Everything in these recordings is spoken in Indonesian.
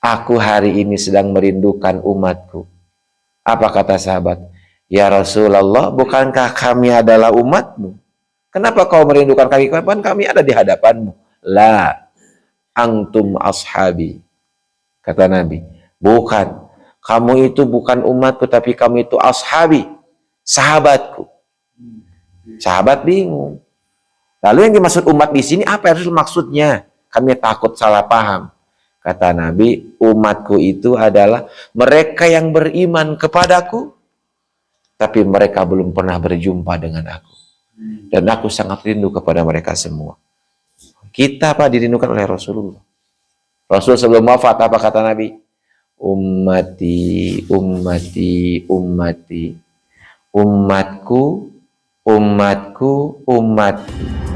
aku hari ini sedang merindukan umatku. Apa kata sahabat? Ya Rasulullah, bukankah kami adalah umatmu? Kenapa kau merindukan kami? Kapan kami ada di hadapanmu? La, antum ashabi. Kata Nabi, bukan. Kamu itu bukan umatku, tapi kamu itu ashabi, sahabatku. Sahabat bingung. Lalu yang dimaksud umat di sini apa yang maksudnya? Kami takut salah paham. Kata Nabi, umatku itu adalah mereka yang beriman kepadaku, tapi mereka belum pernah berjumpa dengan aku. Dan aku sangat rindu kepada mereka semua. Kita apa dirindukan oleh Rasulullah. Rasul sebelum wafat apa kata Nabi? Ummati, ummati, ummati. Umatku, umatku, umatku.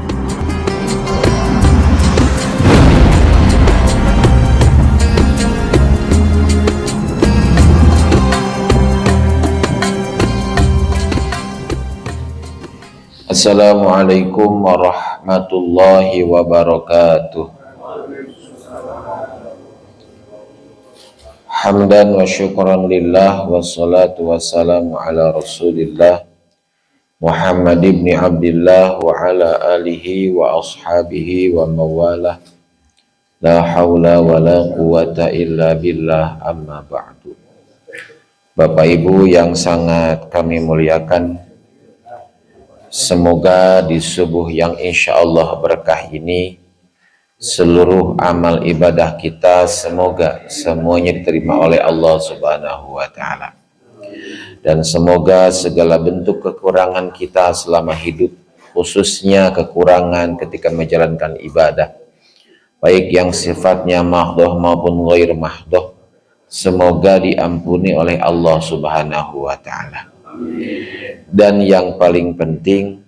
Assalamualaikum warahmatullahi wabarakatuh. Hamdan wa syukran lillah wassalatu wassalamu ala rasulillah Muhammad ibn Abdillah wa ala alihi wa ashabihi wa mawalah. La hawla wa la quwata illa billah, amma ba'du. Bapak Ibu yang sangat kami muliakan, semoga di subuh yang insya Allah berkah ini seluruh amal ibadah kita semoga semuanya diterima oleh Allah Subhanahu wa Ta'ala, dan semoga segala bentuk kekurangan kita selama hidup, khususnya kekurangan ketika menjalankan ibadah, baik yang sifatnya mahdoh maupun ghair mahdoh, semoga diampuni oleh Allah Subhanahu wa Ta'ala. Dan yang paling penting,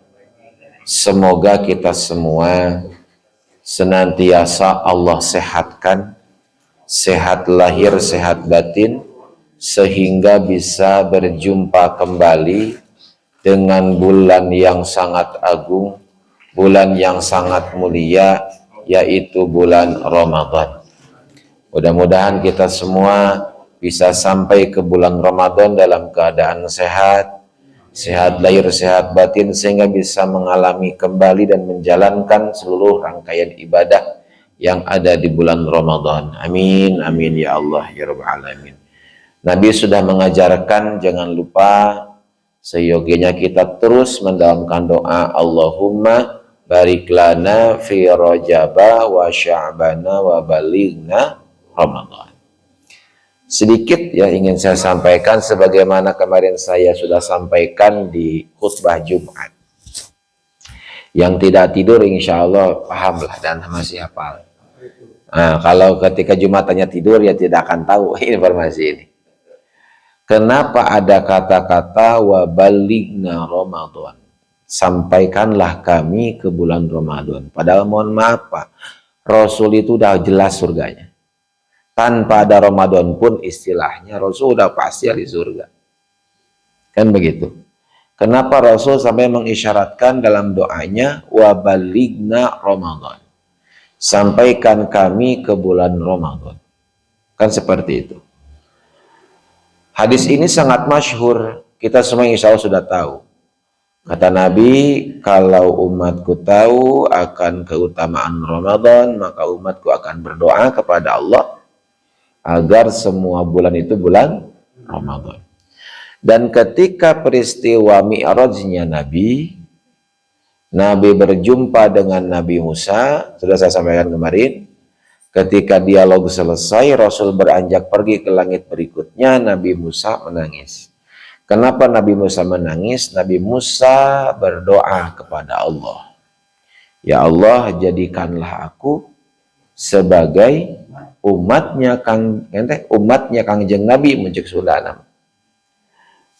semoga kita semua senantiasa Allah sehatkan, sehat lahir, sehat batin, sehingga bisa berjumpa kembali dengan bulan yang sangat agung, bulan yang sangat mulia, yaitu bulan Ramadan. Mudah-mudahan kita semua bisa sampai ke bulan Ramadan dalam keadaan sehat, sehat lahir, sehat batin, sehingga bisa mengalami kembali dan menjalankan seluruh rangkaian ibadah yang ada di bulan Ramadan. Amin, amin ya Allah ya Rabbal Alamin. Nabi sudah mengajarkan, jangan lupa seyogianya kita terus mendalamkan doa, Allahumma barik lana fi Rajaba wa Sya'bana wa balighna Ramadan. Sedikit ya ingin saya sampaikan, sebagaimana kemarin saya sudah sampaikan di khutbah Jumat. Yang tidak tidur insya Allah pahamlah dan masih hafal. Nah, kalau ketika Jumatannya tidur ya tidak akan tahu informasi ini. Kenapa ada kata-kata wa balighna Ramadan? Sampaikanlah kami ke bulan Ramadan. Padahal mohon maaf Pak, Rasul itu udah jelas surganya. Tanpa ada Ramadan pun istilahnya Rasul udah pasti di surga. Kan begitu. Kenapa Rasul sampai mengisyaratkan dalam doanya wa balighna Ramadan? Sampaikan kami ke bulan Ramadan. Kan seperti itu. Hadis ini sangat masyhur. Kita semua insya Allah sudah tahu. Kata Nabi, kalau umatku tahu akan keutamaan Ramadan, maka umatku akan berdoa kepada Allah agar semua bulan itu bulan Ramadan. Dan ketika peristiwa Mi'rajnya Nabi berjumpa dengan Nabi Musa, sudah saya sampaikan kemarin, ketika dialog selesai, Rasul beranjak pergi ke langit berikutnya, Nabi Musa menangis. Kenapa Nabi Musa menangis? Nabi Musa berdoa kepada Allah, ya Allah, jadikanlah aku sebagai umatnya Kangjeng Nabi muncul sulanam.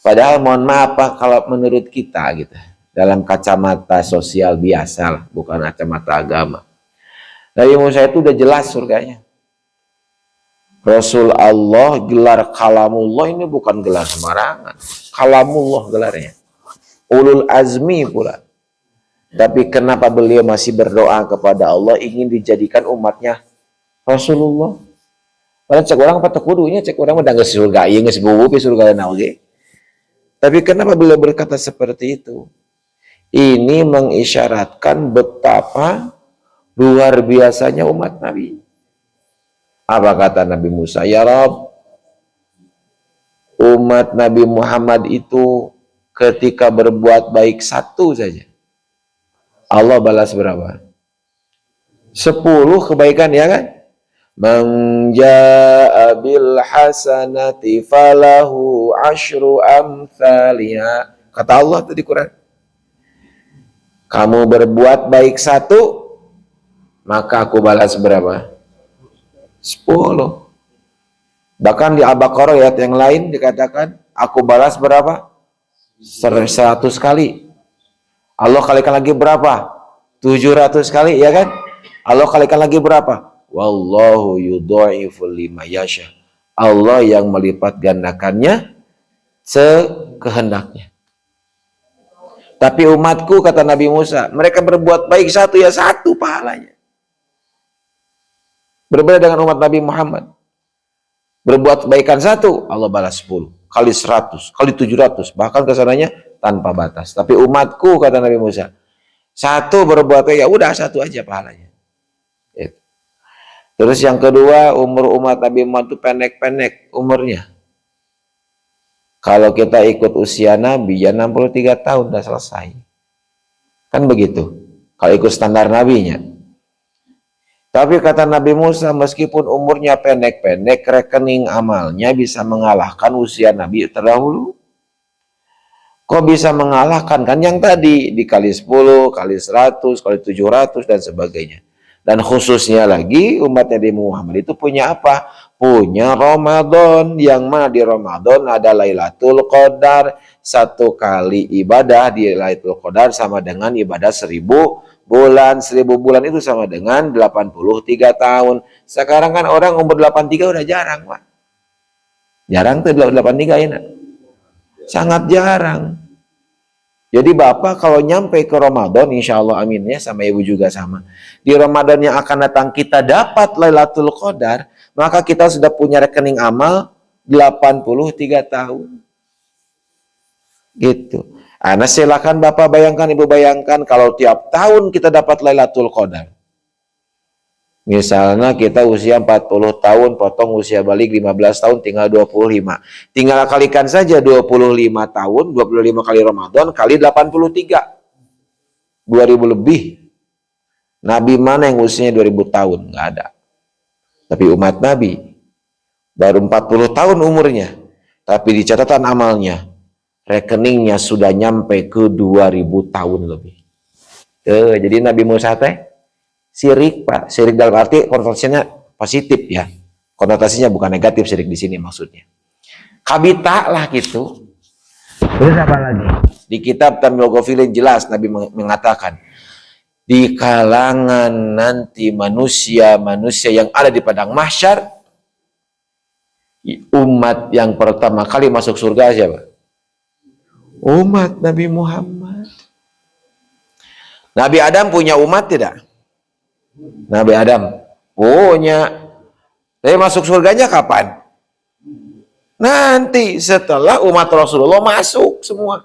Padahal mohon maaf Pak, kalau menurut kita gitu, dalam kacamata sosial biasa lah, bukan kacamata agama, Nabi Musa itu udah jelas surganya. Rasul Allah, gelar kalamullah ini bukan gelar sembarangan. Kalamullah gelarnya. Ulul azmi pula. Tapi kenapa beliau masih berdoa kepada Allah ingin dijadikan umatnya Rasulullah? Padahal cek orang apa kudunya, cek orang udah nggak surga, iya nggak sebubu surga dan oke. Tapi kenapa beliau berkata seperti itu? Ini mengisyaratkan betapa luar biasanya umat Nabi. Apa kata Nabi Musa? Ya Rabb, umat Nabi Muhammad itu ketika berbuat baik satu saja, Allah balas berapa? 10 kebaikan, ya kan? Man jaa bil hasanati falahu asyru amthaliha. Kata Allah itu di Quran. Kamu berbuat baik satu, maka aku balas berapa? 10. Bahkan di Al-Baqarah ayat yang lain dikatakan, aku balas berapa? 100 kali. Allah kalikan lagi berapa? 700 kali, ya kan? Allah kalikan lagi berapa? Wallahu yudha'ifu liman yasha. Allah yang melipat gandakannya sekehendaknya. Tapi umatku, kata Nabi Musa, mereka berbuat baik satu, ya satu pahalanya. Berbeda dengan umat Nabi Muhammad. Berbuat kebaikan satu, Allah balas 10. Kali 100, kali 700, bahkan kesananya tanpa batas. Tapi umatku, kata Nabi Musa, satu berbuat baik, ya udah satu aja pahalanya. Gitu. Terus yang kedua, umur umat Nabi Muhammad itu pendek-pendek umurnya. Kalau kita ikut usia Nabi, ya 63 tahun udah selesai. Kan begitu. Kalau ikut standar Nabinya. Tapi kata Nabi Musa, meskipun umurnya pendek-pendek, rekening amalnya bisa mengalahkan usia Nabi terdahulu. Kok bisa mengalahkan? Kan yang tadi dikali 10, kali 100, kali 700 dan sebagainya. Dan khususnya lagi umat Nabi Muhammad itu punya apa? Punya Ramadan, yang mana di Ramadan ada Lailatul Qadar. Satu kali ibadah di Lailatul Qadar sama dengan ibadah 1000 bulan. 1000 bulan itu sama dengan 83 tahun. Sekarang kan orang umur 83 udah jarang, Pak. Jarang tuh 83 ini. Sangat jarang. Jadi Bapak kalau nyampe ke Ramadan, insya Allah amin ya, sama Ibu juga sama. Di Ramadan yang akan datang kita dapat Lailatul Qadar, maka kita sudah punya rekening amal 83 tahun. Gitu. Nah, silakan Bapak bayangkan, Ibu bayangkan kalau tiap tahun kita dapat Lailatul Qadar. Misalnya kita usia 40 tahun, potong usia balik 15 tahun, tinggal 25. Tinggal kalikan saja 25 tahun, 25 kali Ramadan, kali 83. 2000 lebih. Nabi mana yang usianya 2000 tahun? Nggak ada. Tapi umat Nabi, baru 40 tahun umurnya. Tapi di catatan amalnya, rekeningnya sudah nyampe ke 2000 tahun lebih. Jadi Nabi Musa teh syirik, Pak. Syirik dalam arti konotasinya positif ya. Konotasinya bukan negatif syirik di sini maksudnya. Kabita lah gitu. Terus apa lagi? Di kitab Tamil Ghafilin jelas Nabi mengatakan, di kalangan nanti manusia yang ada di padang mahsyar, umat yang pertama kali masuk surga siapa? Umat Nabi Muhammad. Nabi Adam punya umat tidak? Nabi Adam punya. Tapi masuk surganya kapan? Nanti setelah umat Rasulullah masuk semua.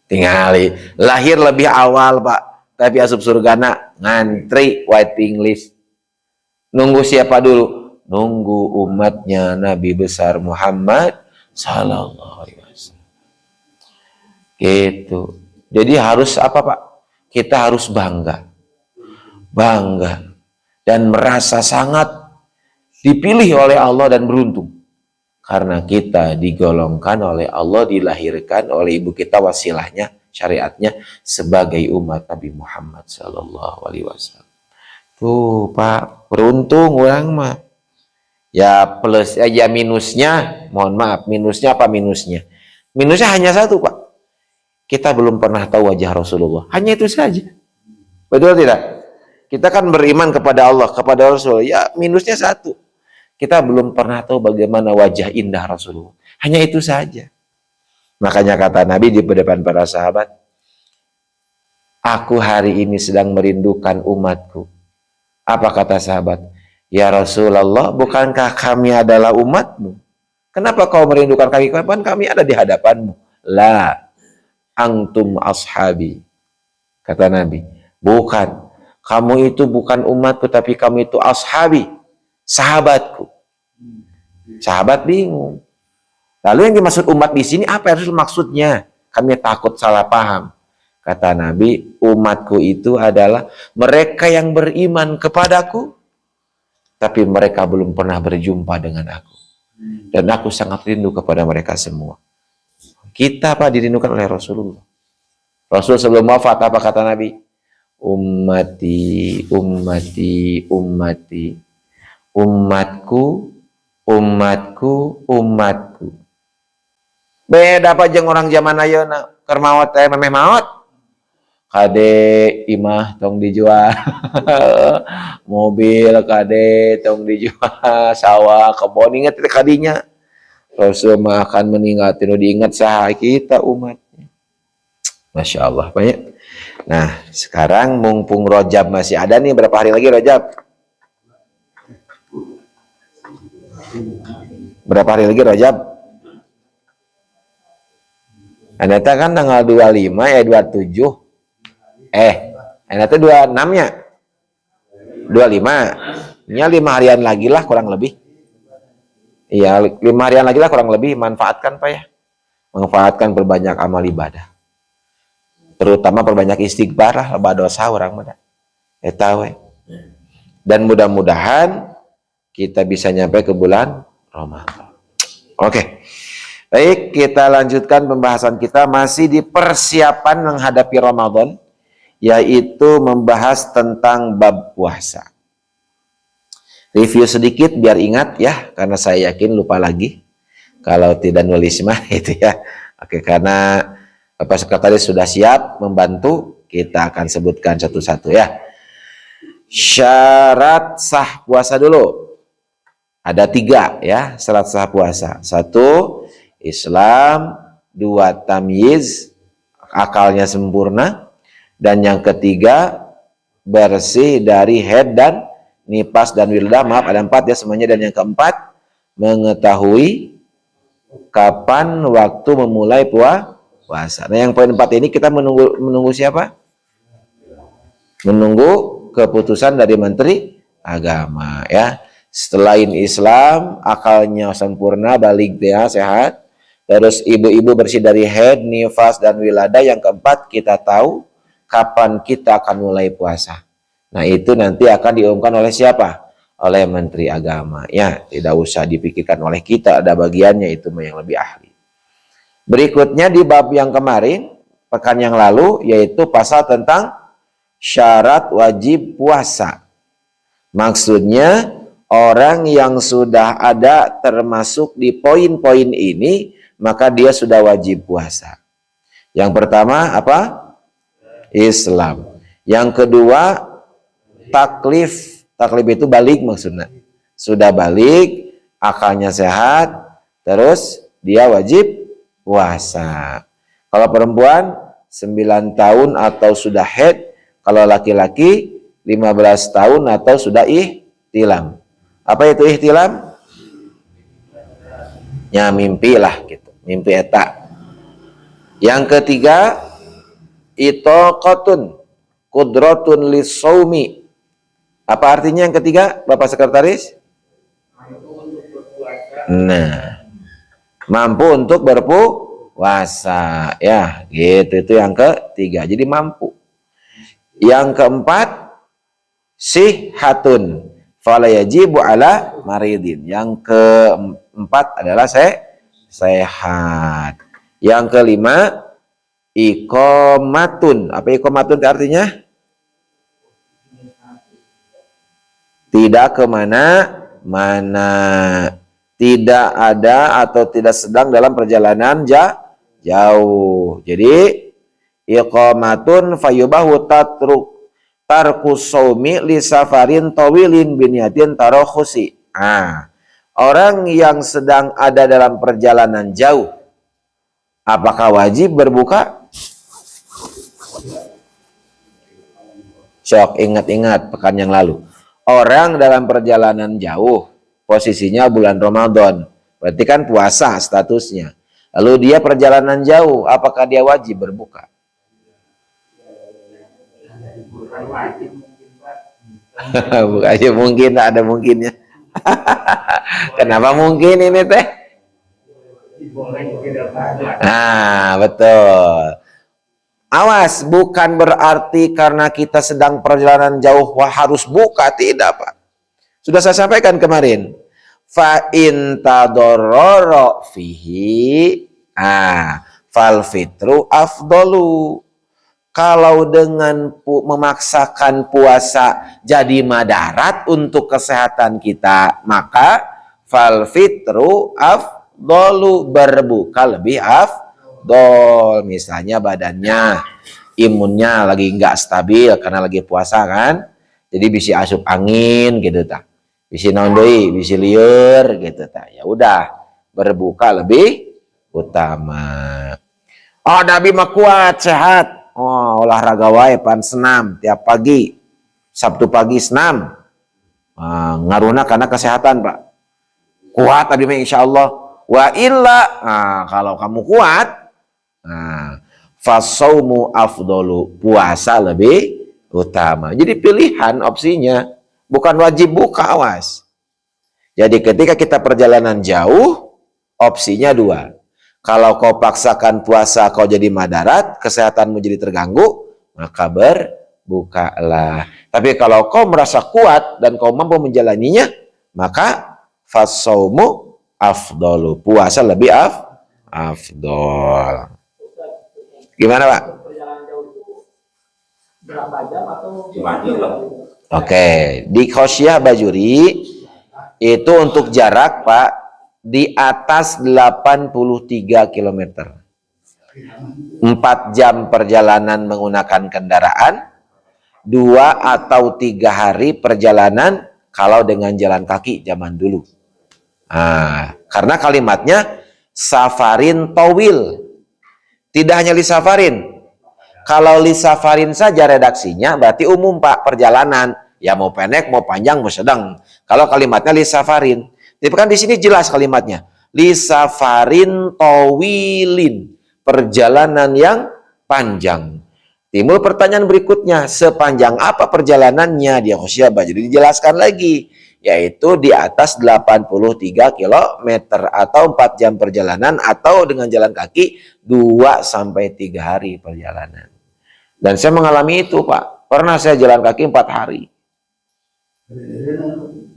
Tinggali lahir lebih awal, Pak. Tapi asup surgana ngantri waiting list. Nunggu siapa dulu? Nunggu umatnya Nabi besar Muhammad sallallahu alaihi wasallam. Gitu. Jadi harus apa, Pak? Kita harus bangga dan merasa sangat dipilih oleh Allah dan beruntung karena kita digolongkan oleh Allah, dilahirkan oleh ibu kita, wasilahnya, syariatnya sebagai umat Nabi Muhammad sallallahu alaihi wasallam. Tuh, Pak, beruntung orang mah. Ya plus ya minusnya, mohon maaf, minusnya apa minusnya? Minusnya hanya satu, Pak. Kita belum pernah tahu wajah Rasulullah. Hanya itu saja. Betul tidak? Kita kan beriman kepada Allah, kepada Rasul. Ya, minusnya satu. Kita belum pernah tahu bagaimana wajah indah Rasulullah. Hanya itu saja. Makanya kata Nabi di depan para sahabat, aku hari ini sedang merindukan umatku. Apa kata sahabat? Ya Rasulullah, bukankah kami adalah umatmu? Kenapa kau merindukan kami? Kapan kami ada di hadapanmu? La, antum ashabi. Kata Nabi, bukan. Kamu itu bukan umatku, tapi kamu itu ashabi, sahabatku. Sahabat bingung. Lalu yang dimaksud umat di sini apa yang maksudnya? Kami takut salah paham. Kata Nabi, umatku itu adalah mereka yang beriman kepadaku, tapi mereka belum pernah berjumpa dengan aku. Dan aku sangat rindu kepada mereka semua. Kita apa dirindukan oleh Rasulullah. Rasul sebelum wafat apa kata Nabi? Ummati, ummati, ummati. Umatku, umatku, umatku. Beda apa jeung orang zaman ayeuna, keur maot teh memeh maot. Kade imah tong dijual. Mobil kade tong dijual, sawah kebon inget kadinya. Rasul mah akan meninggal tinu diingat saha kita umatnya. Masya Allah banyak. Nah sekarang mumpung Rajab masih ada nih, berapa hari lagi Rajab? Berapa hari lagi Rajab? Anda kan tanggal 25 ya 27. Anda 26 nya. 25. Nya 5 harian lagi lah kurang lebih. Iya, 5 harian lagi lah kurang lebih. Manfaatkan Pak ya. Manfaatkan perbanyak amal ibadah. Terutama perbanyak istighfar lah, lebah dosa orang mah. Eta we. Dan mudah-mudahan kita bisa nyampe ke bulan Ramadan. Oke. Baik, kita lanjutkan pembahasan kita masih di persiapan menghadapi Ramadan, yaitu membahas tentang bab puasa. Review sedikit biar ingat ya, karena saya yakin lupa lagi kalau tidak nulis mah itu ya. Oke, karena Bapak Sekretaris sudah siap membantu, kita akan sebutkan satu-satu ya. Syarat sah puasa dulu. Ada 3 ya, syarat sah puasa. 1, Islam. 2, tamyiz, akalnya sempurna. Dan yang ketiga, bersih dari haid dan nifas dan wildah. Maaf, ada 4 ya semuanya. Dan yang keempat, mengetahui kapan waktu memulai puasa. Nah, yang poin 4 ini kita menunggu siapa? Menunggu keputusan dari Menteri Agama ya. Selain Islam, akalnya sempurna, balik dia sehat. Terus ibu-ibu bersih dari haid, nifas dan wilada. Yang keempat, kita tahu kapan kita akan mulai puasa. Nah, itu nanti akan diumumkan oleh siapa? Oleh Menteri Agama. Ya, tidak usah dipikirkan oleh kita, ada bagiannya itu yang lebih ahli. Berikutnya di bab yang kemarin, pekan yang lalu, yaitu pasal tentang syarat wajib puasa. Maksudnya, orang yang sudah ada termasuk di poin-poin ini, maka dia sudah wajib puasa. Yang pertama apa? Islam. Yang kedua, taklif. Taklif itu balik maksudnya. Sudah balik, akalnya sehat, terus dia wajib puasa. Kalau perempuan 9 tahun atau sudah haid, kalau laki-laki 15 tahun atau sudah ihtilam. Apa itu ihtilam? Ya mimpi lah gitu, mimpi eta. Yang ketiga, itaqatun qudratun lisaumi. Apa artinya yang ketiga, Bapak Sekretaris? Nah, mampu untuk berpuasa ya, gitu. Itu yang ketiga. Jadi mampu. Yang keempat, sihatun fala yajibu ala maridin. Yang keempat adalah sehat. Yang kelima, iqamatun. Apa iqamatun artinya? Tidak kemana-mana. Tidak ada atau tidak sedang dalam perjalanan jauh. Jadi iqamatun fayubahu tarkus saumi li safarin tawilin binyatin tarakhusi. Orang yang sedang ada dalam perjalanan jauh, apakah wajib berbuka? Sok, ingat-ingat pekan yang lalu. orang dalam perjalanan jauh, posisinya bulan Ramadan, berarti kan puasa statusnya. Lalu dia perjalanan jauh, apakah dia wajib berbuka? Bukannya mungkin, ada mungkinnya. Kenapa mungkin ini teh? Nah, betul. Awas, bukan berarti karena kita sedang perjalanan jauh wah harus buka, tidak Pak. Sudah saya sampaikan kemarin. Fa in tadarrara fihi fal fitru afdalu. Kalau dengan memaksakan puasa jadi madarat untuk kesehatan kita, maka fal fitru afdalu, berbuka lebih afdol. Misalnya badannya, imunnya lagi nggak stabil karena lagi puasa kan, jadi bisa asup angin gitu tak, bisa naon deui, bisa lieur gitu tak. Ya udah, berbuka lebih utama. Oh, Nabi mah kuat, sehat. Oh, olahraga wae pan senam tiap pagi. Sabtu pagi senam. Ngaruna karena kesehatan, Pak. Kuat tadi mah insyaallah. Wa illa, kalau kamu kuat, fasaumu afdolu, puasa lebih utama. Jadi pilihan opsinya, bukan wajib buka, awas. Jadi ketika kita perjalanan jauh, opsinya dua. Kalau kau paksakan puasa, kau jadi madarat, kesehatanmu jadi terganggu, maka berbukalah. Tapi kalau kau merasa kuat dan kau mampu menjalaninya, maka fasaumu afdolu, puasa lebih afdol. Gimana Pak? Oke, di Khosyah Bajuri itu untuk jarak Pak di atas 83 km. 4 jam perjalanan menggunakan kendaraan, 2 atau 3 hari perjalanan kalau dengan jalan kaki zaman dulu. Karena kalimatnya safarin towil, tidak hanya lisafarin. Kalau lisafarin saja redaksinya berarti umum Pak, perjalanan ya mau pendek mau panjang mau sedang. Kalau kalimatnya lisafarin, tapi kan di sini jelas kalimatnya lisafarin towilin, perjalanan yang panjang. Timbul pertanyaan berikutnya, sepanjang apa perjalanannya? Dia Khosyah Bajuri dijelaskan lagi, yaitu di atas 83 km atau 4 jam perjalanan, atau dengan jalan kaki 2 sampai 3 hari perjalanan. Dan saya mengalami itu Pak, pernah saya jalan kaki 4 hari.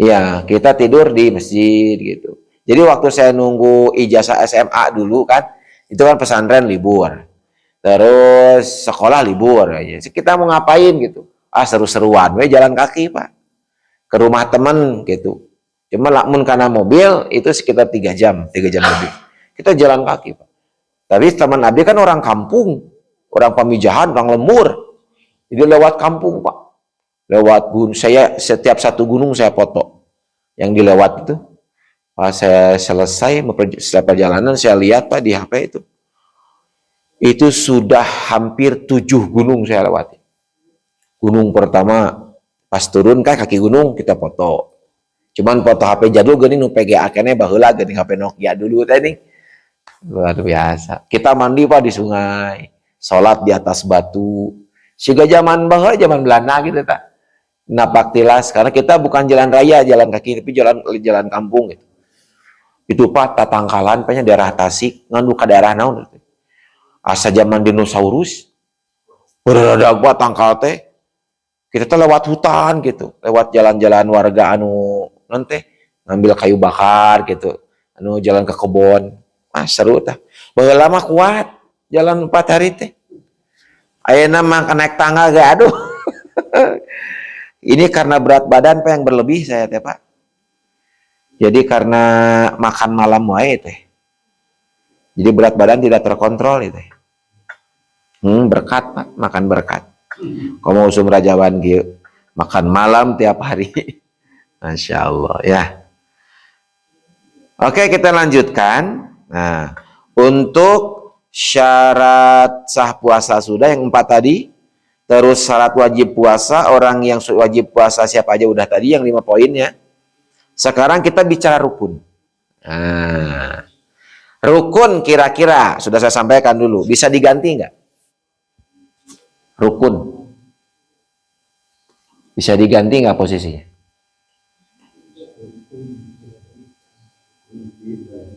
Ya, kita tidur di masjid gitu. Jadi waktu saya nunggu ijazah SMA dulu kan, itu kan pesantren libur. Terus sekolah libur aja. Kita mau ngapain gitu? Seru-seruan we jalan kaki, Pak. Ke rumah teman gitu. Cuma lamun karena mobil itu sekitar 3 jam lebih. Kita jalan kaki, Pak. Tapi teman Abi kan orang kampung, orang Pamijahan, orang Lemur. Jadi lewat kampung, Pak. Lewat gunung, saya setiap satu gunung saya foto yang dilewat itu. Pas saya selesai perjalanan, saya lihat Pak di HP itu sudah hampir 7 gunung saya lewati. Gunung pertama pas turun kan kaki gunung kita foto, cuman foto HP jadul gini nu PGA kene baheula geuning HP Nokia dulu tadi. Luar biasa. Kita mandi Pak di sungai, sholat di atas batu, siga zaman baheula zaman Belanda gitu tak. Napak tilas, karena kita bukan jalan raya, jalan kaki, tapi jalan kampung gitu. Itu Pak tatangkalan, Paknya daerah Tasik, nganu ke daerah naon gitu. Asa zaman dinosaurus, berada Pak tangkal teh. Kita tuh lewat hutan gitu, lewat jalan-jalan warga anu nanti ngambil kayu bakar gitu, anu jalan ke kebon. Seru tah. Baheula mah kuat, jalan 4 hari teh. Ayeuna mah naik tangga ge aduh. Ini karena berat badan Pak yang berlebih saya teh Pak. Jadi karena makan malam wae teh. Jadi berat badan tidak terkontrol itu. Berkat Pak, makan berkat. Kalau mau usum rajawan gitu, makan malam tiap hari. Masya Allah ya. Oke, kita lanjutkan. Nah, untuk syarat sah puasa sudah yang 4 tadi. Terus syarat wajib puasa, orang yang wajib puasa siapa aja udah tadi yang 5 poinnya. Sekarang kita bicara rukun. Nah, rukun kira-kira sudah saya sampaikan dulu. Bisa diganti nggak? Rukun. Bisa diganti nggak posisinya?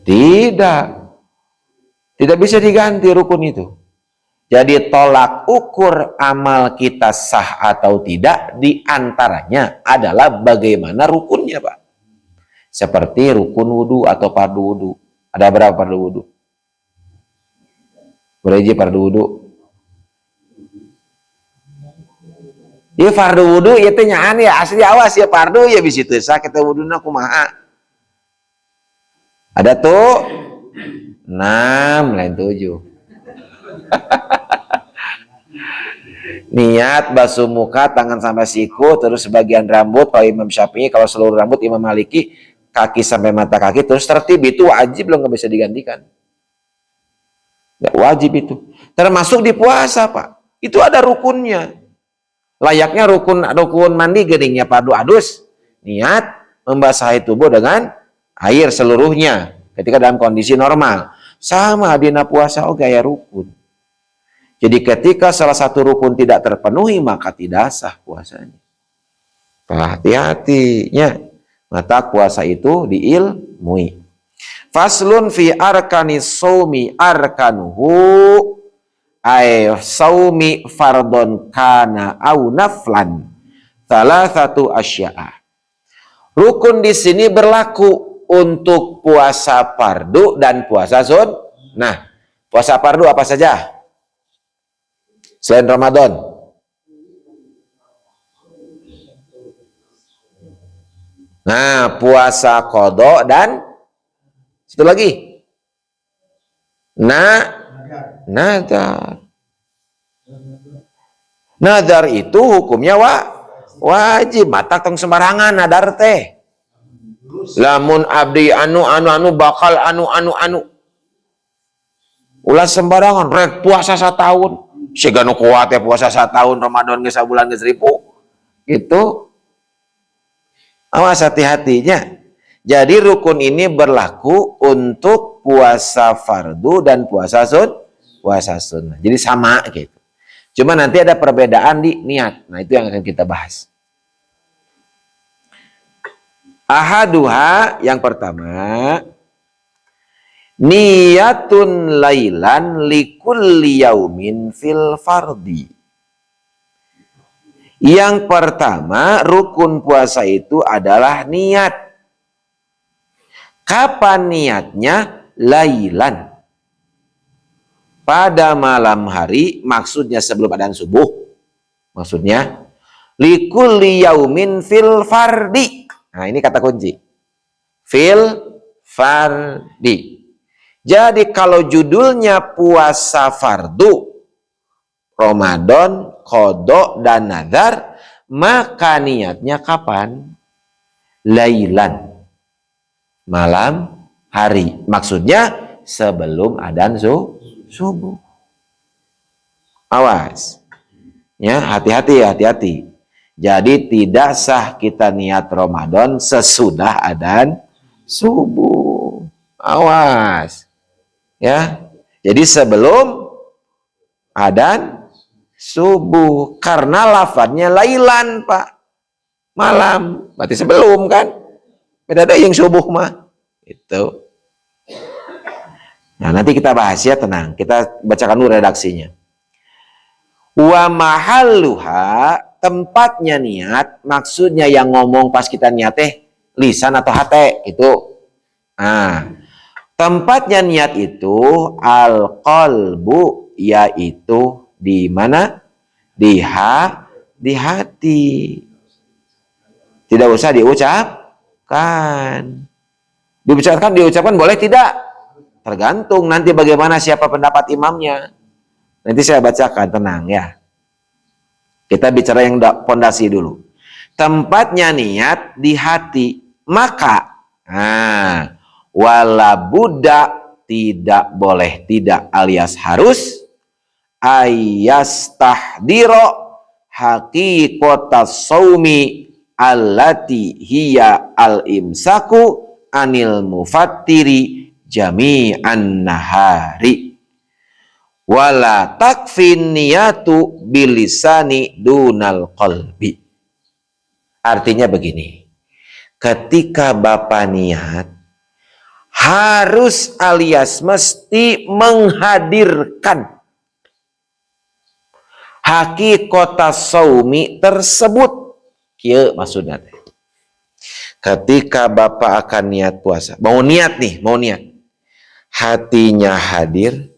Tidak. Tidak bisa diganti rukun itu. Jadi tolak ukur amal kita sah atau tidak diantaranya adalah bagaimana rukunnya, Pak. Seperti rukun wudhu atau fardu wudhu. Ada berapa fardu wudhu? Berapa fardu wudhu? Ya fardu wudhu itu nyaan ya asli awas ya fardu ya bisa itu sah kita wudhunya kumaha. Ada tuh 6 lain 7. Niat basuh muka, tangan sampai siku, terus sebagian rambut kalau Imam Syafi'i, kalau seluruh rambut Imam Maliki, kaki sampai mata kaki, terus tertib itu wajib loh, nggak bisa digantikan. Nggak wajib itu. Termasuk di puasa, Pak. Itu ada rukunnya. Layaknya rukun mandi geningnya padu adus. Niat membasahi tubuh dengan air seluruhnya ketika dalam kondisi normal. Sama dina puasa gaya rukun. Jadi ketika salah satu rukun tidak terpenuhi maka tidak sah puasanya. Hati-hatinya. Maka puasa itu diilmui. Faslun fi arkanis saumi arkanuhu ay saumi fardon kana au naflan. Salah satu asya'a. Rukun di sini berlaku untuk puasa fardu dan puasa sunnah. Puasa fardu apa saja? Selain Ramadan. Nah, puasa qada dan satu lagi. Nadar. Nadar itu hukumnya wajib. Mata tong sembarangan nadar teh. Lamun abdi anu bakal anu. Ulah sembarangan rek puasa 1 tahun. Siganu kuat ya puasa 1 tahun Ramadan ge sabulan ge 1000. Gitu. Awas hati-hatinya. Jadi rukun ini berlaku untuk puasa fardu dan puasa sunnah. Jadi sama gitu. Cuma nanti ada perbedaan di niat. Nah, itu yang akan kita bahas. Ahaduha yang pertama, niyatun lailan likulli yaumin fil fardi. Yang pertama, rukun puasa itu adalah niat. Kapan niatnya? Lailan. Pada malam hari, maksudnya sebelum adzan subuh. Maksudnya, likulli yaumin fil fardi. Nah, ini kata kunci. Fil fardi. Jadi kalau judulnya puasa fardu, Ramadan, qada dan nazar, maka niatnya kapan? Lailan. Malam hari. Maksudnya sebelum adzan subuh. Awas. Ya, hati-hati. Jadi tidak sah kita niat Ramadan sesudah adzan subuh. Awas. Ya. Jadi sebelum adzan subuh, karena lafadznya lailan, Pak. Malam. Berarti sebelum kan? Beda ada yang subuh mah. Itu. Nah, nanti kita bahas ya, tenang. Kita bacakan dulu redaksinya. Wa mahalluha, tempatnya niat, maksudnya yang ngomong pas kita niat lisan atau hati itu. Nah, tempatnya niat itu al-qalbu, yaitu di mana? Di hati. Tidak usah diucapkan. Diucapkan boleh tidak? Tergantung nanti bagaimana siapa pendapat imamnya. Nanti saya bacakan, tenang ya. Kita bicara yang pondasi dulu. Tempatnya niat di hati. Maka, wala buddha, tidak boleh, tidak alias harus, ayas tahdiro, haqiqatas saumi allati hiya al-imsaku anil mufattiri jami'an nahari wala takfin niyatu bilisani dunal qalbi. Artinya begini, ketika Bapak niat harus alias mesti menghadirkan haqiqatas saumi tersebut. Kieu maksudnya teh. Ketika Bapak akan niat puasa, mau niat, hatinya hadir,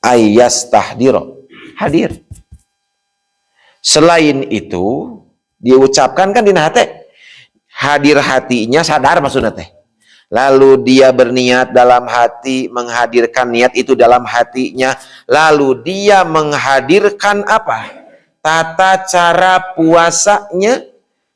ayas tahdiro, hadir. Selain itu diucapkan kan dina hate, hadir hatinya sadar maksudnya teh. Lalu dia berniat dalam hati, menghadirkan niat itu dalam hatinya. Lalu dia menghadirkan apa? Tata cara puasanya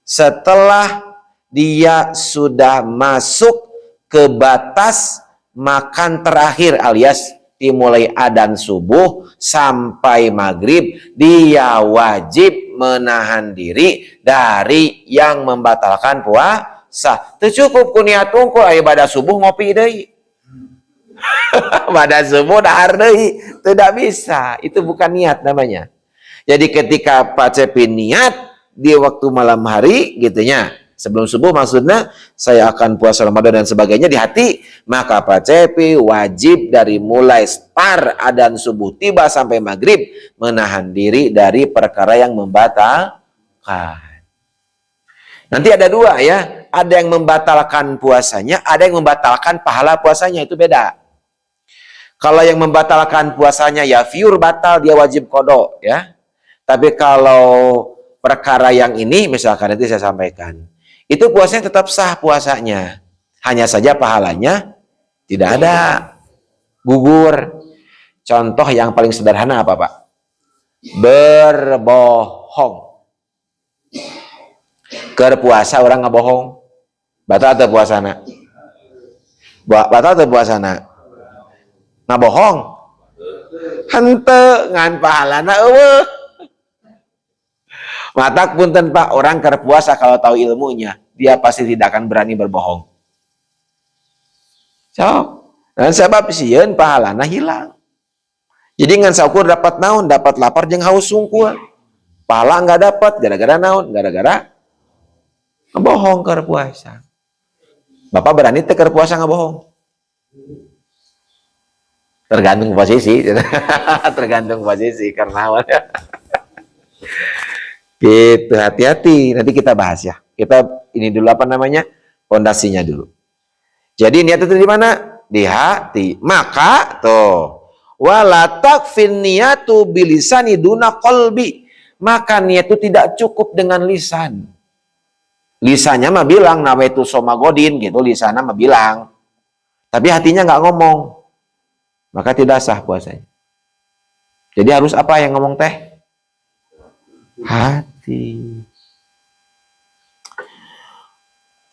setelah dia sudah masuk ke batas makan terakhir alias dimulai adzan subuh sampai maghrib, dia wajib menahan diri dari yang membatalkan puasa. Teu cukup ku niat tungkul aya ibadah subuh ngopi deui. Ibadah subuh dahar deui, tidak bisa. Itu bukan niat namanya. Jadi ketika Pak Cepi niat di waktu malam hari gitunya, sebelum subuh maksudnya saya akan puasa Ramadan dan sebagainya di hati, maka Pak Cepi wajib dari mulai start adzan subuh tiba sampai maghrib menahan diri dari perkara yang membatalkan. Nanti ada dua ya, ada yang membatalkan puasanya, ada yang membatalkan pahala puasanya, itu beda. Kalau yang membatalkan puasanya ya pure batal, dia wajib qada ya. Tapi kalau perkara yang ini misalkan nanti saya sampaikan, itu puasanya tetap sah puasanya, hanya saja pahalanya tidak ada, gugur. Contoh yang paling sederhana apa Pak? Berbohong. Keur puasa orang ngebohong, batal atau puasana? Batal atau puasana? Ngabohong? Henteu ngan pahalana eueuh. Matak punten Pak, orang keur puasa kalau tahu ilmunya, dia pasti tidak akan berani berbohong. So, dan sebab sieun pahalana hilang. Jadi ngan saukur dapat naon, dapat lapar jeung haus sungkul. Pahala enggak dapat gara-gara naon? Gara-gara ngebohong keur puasa. Bapak berani teh keur puasa ngebohong? Tergantung posisi. Tergantung posisi karena awalnya. Gitu, hati-hati. Nanti kita bahas ya. Kita ini dulu apa namanya? Pondasinya dulu. Jadi niat itu di mana? Di hati. Maka tuh, wala takfin niyatu bilisani duna qalbi. Maka niat itu tidak cukup dengan lisan. Lisannya mah bilang nawaitu somagodin gitu, lisannya mah bilang. Tapi hatinya nggak ngomong. Maka tidak sah puasanya. Jadi harus apa yang ngomong teh? Hati.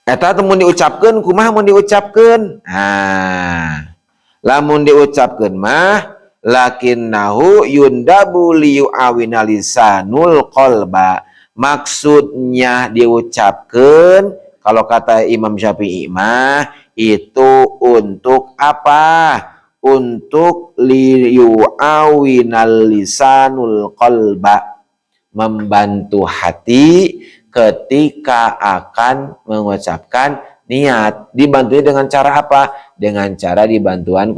Eta mun diucapkeun kumaha mun diucapkeun? Nah, lamun diucapkeun mah lakinnahu yundabu liyu awina lisanul qalba. Maksudnya diucapkeun kalau kata Imam Syafi'i mah itu untuk apa? Untuk liyu awinal lisanul qalba, membantu hati ketika akan mengucapkan niat. Dibantu dengan cara apa? Dengan cara dibantuan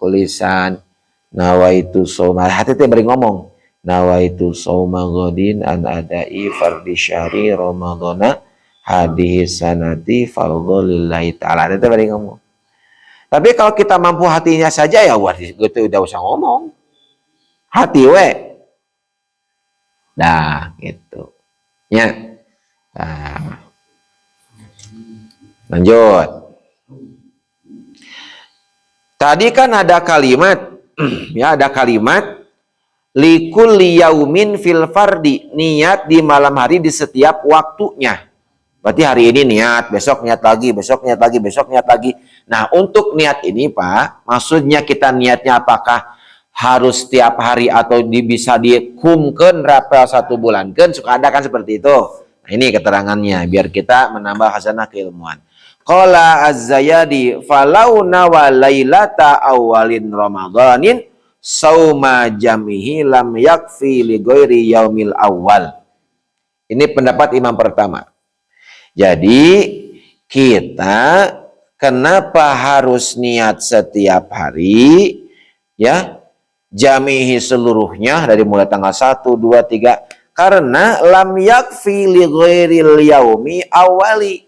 kulisan. Nawaitu soma, hati teh beri ngomong. Nawaitu soma godin an adai fardi syahri ramadhana hadhihi sanati fardholillahi ta'ala. Itu beri ngomong. Tapi kalau kita mampu hatinya saja ya gitu udah usah ngomong. Hati we. Nah, gitu. Ya. Nah. Lanjut. Tadi kan ada kalimat ya, ada kalimat likulli yaumin fil fardi, niat di malam hari di setiap waktunya. Berarti hari ini niat, besok niat lagi, besok niat lagi, besok niat lagi. Nah, untuk niat ini Pak, maksudnya kita niatnya apakah harus tiap hari atau bisa dikumkeun rapel 1 bulan kan suka ada kan seperti itu. Nah, ini keterangannya biar kita menambah khazanah keilmuan. Qala Az-Zayadi falau nawa lailata awalin ramadanin sauma jamihi lam yakfi li ghairi yaumil awal. Ini pendapat imam pertama. Jadi kita kenapa harus niat setiap hari ya? Jamihi seluruhnya dari mulai tanggal 1, 2, 3 karena lam yakfi li ghairil yaumi awali.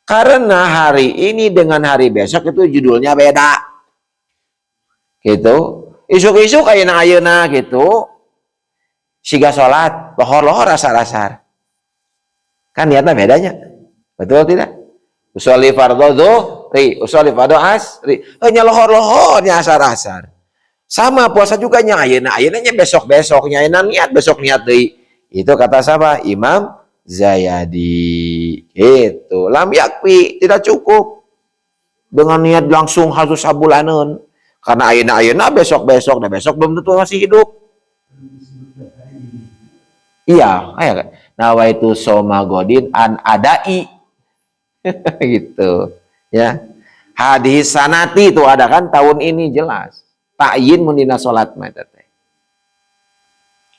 Karena hari ini dengan hari besok itu judulnya beda. Gitu. Isuk-isuk ayeuna gitu. Siga salat, lohor-lohor asar-asar. Kan niatnya bedanya. Betul tidak? Usolli fardhu dhuhri, usolli fardhu asri. Hanya lohor-lohornya asar-asar. Sama puasa juga nya ayeuna besok-besok nya niat besok niat deui. Itu kata siapa? Imam Zayadi. Itu lam yakfi, tidak cukup dengan niat langsung harus sabulaneun. Karena ayeuna besok-besok dan besok belum tentu masih hidup. Iya, kayak nawaitu soma godin an adai. Gitu, ya. Hadis sanati itu ada kan tahun ini jelas. Ta'yin mundina salat mah teh.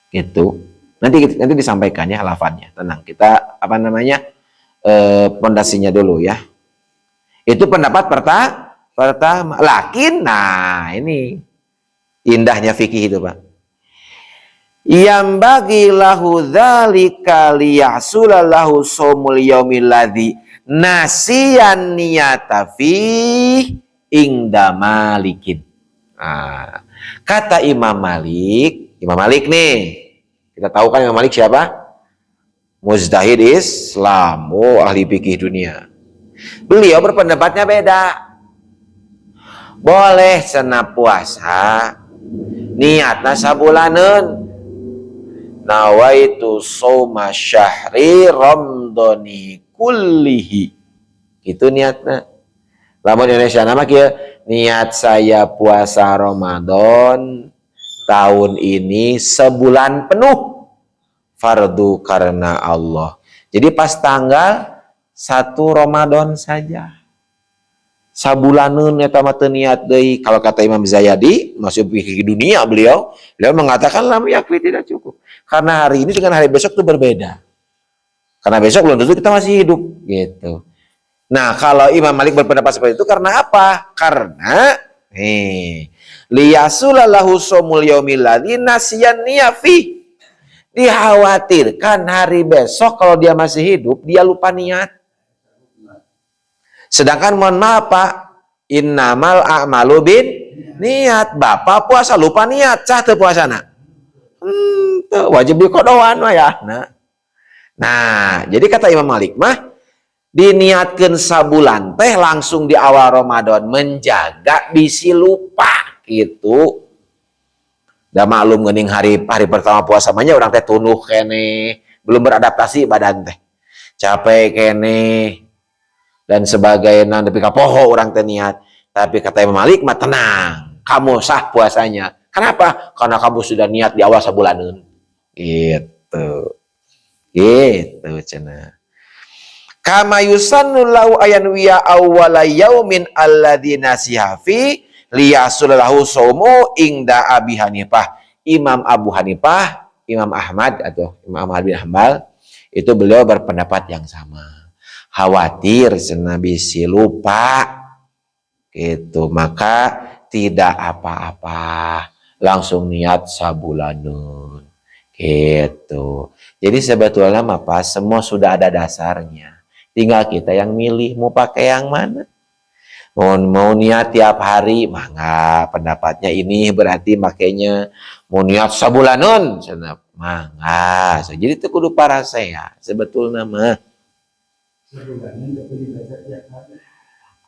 Gitu. Nanti disampaikan ya lafadznya. Tenang, kita pondasinya dulu ya. Itu pendapat pertama. Lakin nah ini indahnya fikih itu, Pak. Yang bagi lahu dzalika liyahsulalahu shaumul yaumil ladzi nasiyan niyata fi ingda malikin. Nah, kata Imam Malik nih, kita tahu kan Imam Malik siapa? Mujtahid Islam, ahli fikih dunia. Beliau berpendapatnya beda. Boleh cenah puasa, niatna sabulaneun. Nawaitu shauma syahri ramdhani kullihi. Itu niatna. Lamun Indonesia nama kieu niat saya puasa Ramadan tahun ini sebulan penuh fardu karena Allah. Jadi pas tanggal 1 Ramadan saja. Sabulaneun eta mah teu niat deui. Kalau kata Imam Zayadi, masuk fikih dunia beliau mengatakan lam yakfi, tidak cukup. Karena hari ini dengan hari besok itu berbeda. Karena besok belum tentu kita masih hidup gitu. Nah, kalau Imam Malik berpendapat seperti itu karena apa? Karena liyasulalahu shaumul yaumil ladzi nasiyan niyafi. Dikhawatirkan hari besok kalau dia masih hidup dia lupa niat. Sedangkan mohon maaf Pak, innamal a'malu bin niat. Bapak puasa lupa niat, cah teu puasana. Wajib diqodoan mah ya. Nah, jadi kata Imam Malik mah diniatkan sabulan teh langsung di awal Ramadan menjaga bisi lupa gitu. Dah maklum geuning hari pertama puasa mah orang teh tunuh kene, belum beradaptasi badan teh. Capek kene dan sebagainya tapi kapoho orang teh niat. Tapi kata Imam Malik mah tenang, kamu sah puasanya. Kenapa? Karena kamu sudah niat di awal sabulaneun. Gitu. Gitu cenah. Kama yusannu lahu ayanwiya awwala yaumin alladzi nasiha fi liyasulahu saumu ingda Abi Hanifah. Imam Abu Hanifah, Imam Ahmad atau Imam Ahmad bin Hanbal itu beliau berpendapat yang sama. Khawatir senabi si lupa gitu, maka tidak apa-apa. Langsung niat sabulanun gitu. Jadi sebetulnya apa semua sudah ada dasarnya. Tinggal kita yang milih mau pakai yang mana. Mau niat tiap hari, mangga pendapatnya ini berarti makanya mau niat sabulanun, mangga. So, jadi itu kudu para saya sebetulnya mah.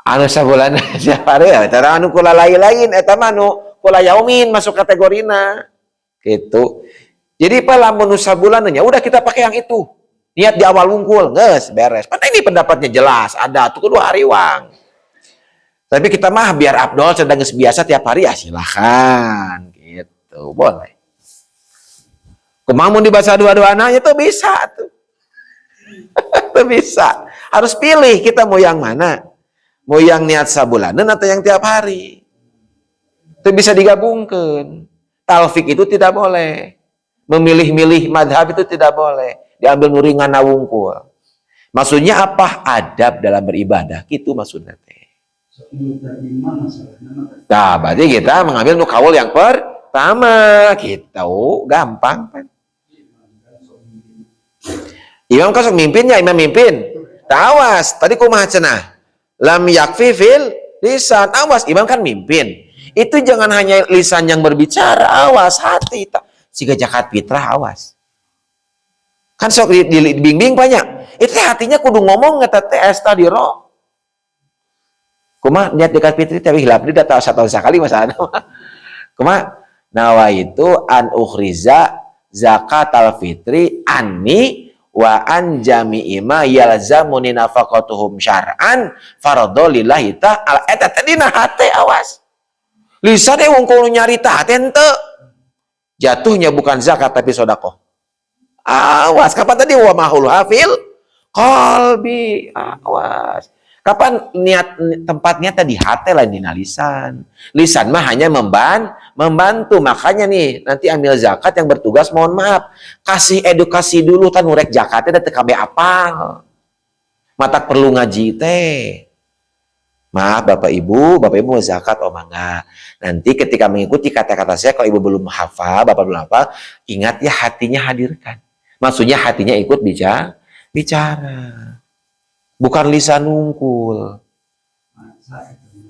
Anu sabulanan tiap hari ya, cara anu kula lain-lain eta mah anu kula yaumin masuk kategorina. Gitu. Jadi lamun sabulanannya udah kita pakai yang itu. Niat di awal wungkul, geus beres. Padahal ini pendapatnya jelas, ada tuh kedua hariwang. Tapi kita mah biar abdol sedang biasa tiap hari ya silahkan gitu, boleh. Kemauan dibaca dua-duanya itu bisa tuh. Itu bisa. Harus pilih kita mau yang mana. Mau yang niat sabulanan atau yang tiap hari. Itu bisa digabungkan. Talfik itu tidak boleh. Memilih-milih madhab itu tidak boleh. Diambil nuringan nawungkul. Maksudnya apa? Adab dalam beribadah. Gitu maksudnya. Nah, berarti kita mengambil nukawul yang pertama. Gitu. Gampang kan? Imam kan sok mimpin ya, imam mimpin. Awas, tadi kumaha cenah. Lam yakfi fil lisan. Awas, imam kan mimpin. Itu jangan hanya lisan yang berbicara, awas hati. Siga zakat fitrah, awas. Kan sok dibimbing banyak. Itu hatinya kudu ngomong ngeta teh esta diro. Kumaha niat zakat fitri tapi hilap di data satu sekali masalah. Kumaha nawa itu an ukhriza zakat al fitri anni wa an jami'i ma yalzamuni nafaqatuhum syar'an faradhu lillahi ta'ala. Eta tadi nah hate awas. Lisan wong kudu nyarita hate henteu. Jatuhnya bukan zakat tapi sedekah. Awas, kapan tadi wa mahul hafil qalbi. Awas. Kapan tempatnya tadi hati lain dina lisan. Lisan mah hanya membantu. Makanya nih, nanti ambil zakat yang bertugas mohon maaf. Kasih edukasi dulu kan ngurek zakatnya dan TKB apal. Mata perlu ngaji teh. Maaf Bapak Ibu mau zakat oh mangga. Nanti ketika mengikuti kata-kata saya kalau Ibu belum hafal, Bapak belum hafal, ingat ya hatinya hadirkan. Maksudnya hatinya ikut bicara. Bukan lisan nungkul.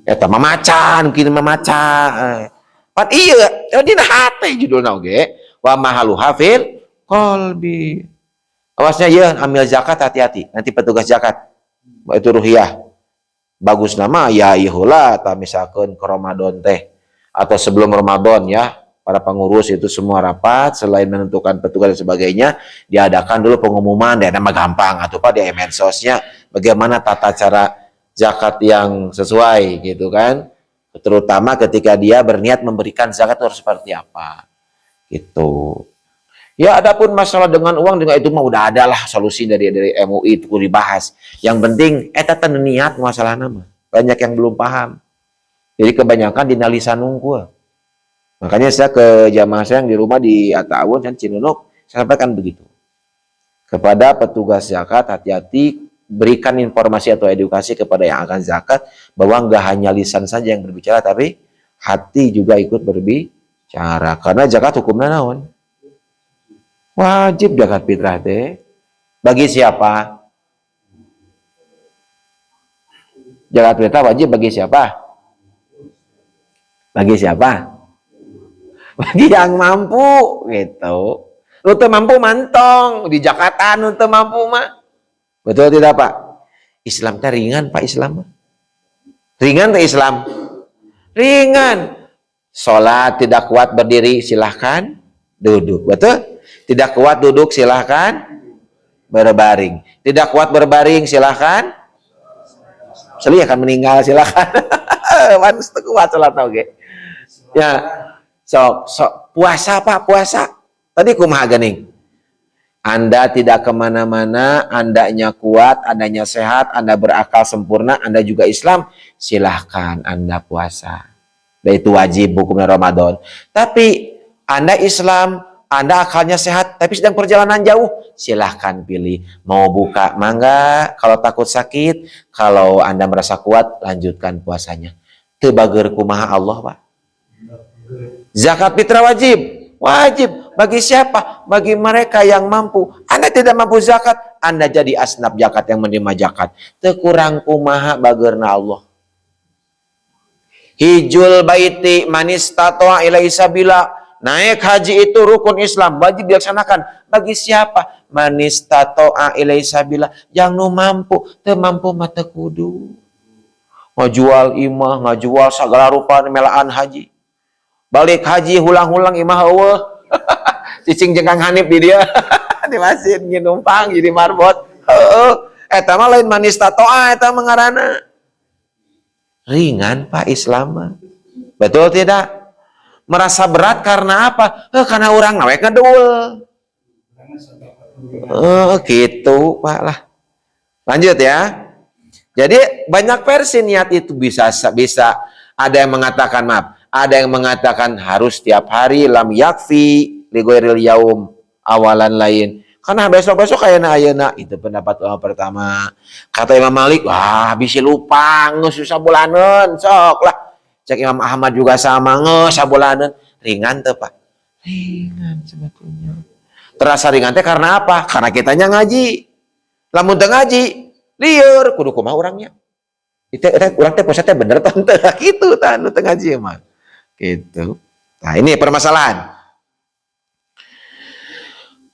Eta mamacan, mungkin mamacan. Pan iya, dina hate judulna oge. Wa mahalu hafil qalbi. Awasnya ya, ambil zakat hati-hati. Nanti petugas zakat itu ruhiyah. Bagus nama ya ihula ta misalkan ke Ramadan teh atau sebelum Ramadan ya. Para pengurus itu semua rapat, selain menentukan petugas dan sebagainya, diadakan dulu pengumuman, dan nama gampang, atau apa di medsosnya, bagaimana tata cara zakat yang sesuai, gitu kan? Terutama ketika dia berniat memberikan zakat harus seperti apa, gitu. Ya, adapun masalah dengan uang, dengan itu mah udah ada lah solusi dari MUI itu dibahas. Yang penting, eta niat masalah nama. Banyak yang belum paham. Jadi kebanyakan dinalisan nunggu. Makanya saya ke jamaah saya yang di rumah di Atawun, dan Cinunuk, saya sampaikan begitu. Kepada petugas zakat, hati-hati berikan informasi atau edukasi kepada yang akan zakat, bahwa nggak hanya lisan saja yang berbicara, tapi hati juga ikut berbicara. Karena zakat hukumnya naon? Wajib zakat fitrah teh. Bagi siapa? Zakat fitrah wajib bagi siapa? Bagi siapa? Bagi yang mampu gitu. Lu tuh mampu mantong di Jakarta, lu tuh mampu mah. Betul tidak Pak? Islam teh ringan Pak Islam. Ringan tuh Islam. Ringan. Sholat tidak kuat berdiri silahkan duduk. Betul? Tidak kuat duduk silahkan berbaring. Tidak kuat berbaring silahkan. Seli akan meninggal silahkan. Manis tuh kuat sholat oke. Ya. So, puasa Pak, puasa. Tadi kumaha gening. Anda tidak kemana-mana, Andanya kuat, Andanya sehat, Anda berakal sempurna, Anda juga Islam, silahkan Anda puasa. Dan itu wajib hukumnya Ramadan. Tapi Anda Islam, Anda akalnya sehat, tapi sedang perjalanan jauh, silahkan pilih. Mau buka, mangga. Kalau takut sakit, kalau Anda merasa kuat, lanjutkan puasanya. Teu bager kumaha Allah Pak. Zakat fitrah wajib. Wajib. Bagi siapa? Bagi mereka yang mampu. Anda tidak mampu zakat, Anda jadi asnaf zakat yang menerima zakat. Tekurang kumaha bageurna Allah. Hijul baiti manistatoa ilaihi sabila. Naik haji itu rukun Islam, wajib dilaksanakan. Bagi siapa? Manistatoa ilaihi sabila. Yang nu mampu, teu mampu mah teu kudu. Ngajual imah, ngajual segala rupa melaan haji. Balik haji hulang-hulang imah eueuh. Cicing jengkang Hanif di dia. Di masjid numpang jadi marbot. Heeh. Eta mah lain manis tatoa eta mah ngaranna. ringan Pak Islam. Betul tidak? Merasa berat karena apa? Karena orang ngawek ngedul. Gitu Pak lah. Lanjut ya. Jadi banyak versi niat itu bisa ada yang mengatakan maaf, ada yang mengatakan harus tiap hari lam yakfi li ghairil yaum awalan lain. Karena besok-besok kayaknya ayeuna itu pendapat ulama pertama. Kata Imam Malik, wah bisa lupa geus sabulaneun sok lah. Cek Imam Ahmad juga sama geus sabulaneun. Ringan teu Pak? Ringan sebetulnya. Terasa ringan teh karena apa? Karena kitanya ngaji. Lamun teu ngaji, lieur kudu kumaha urangnya. Itu urang teh puasa teh bener tante gitu tah nu teu ngaji mah. Gitu. Nah, ini permasalahan.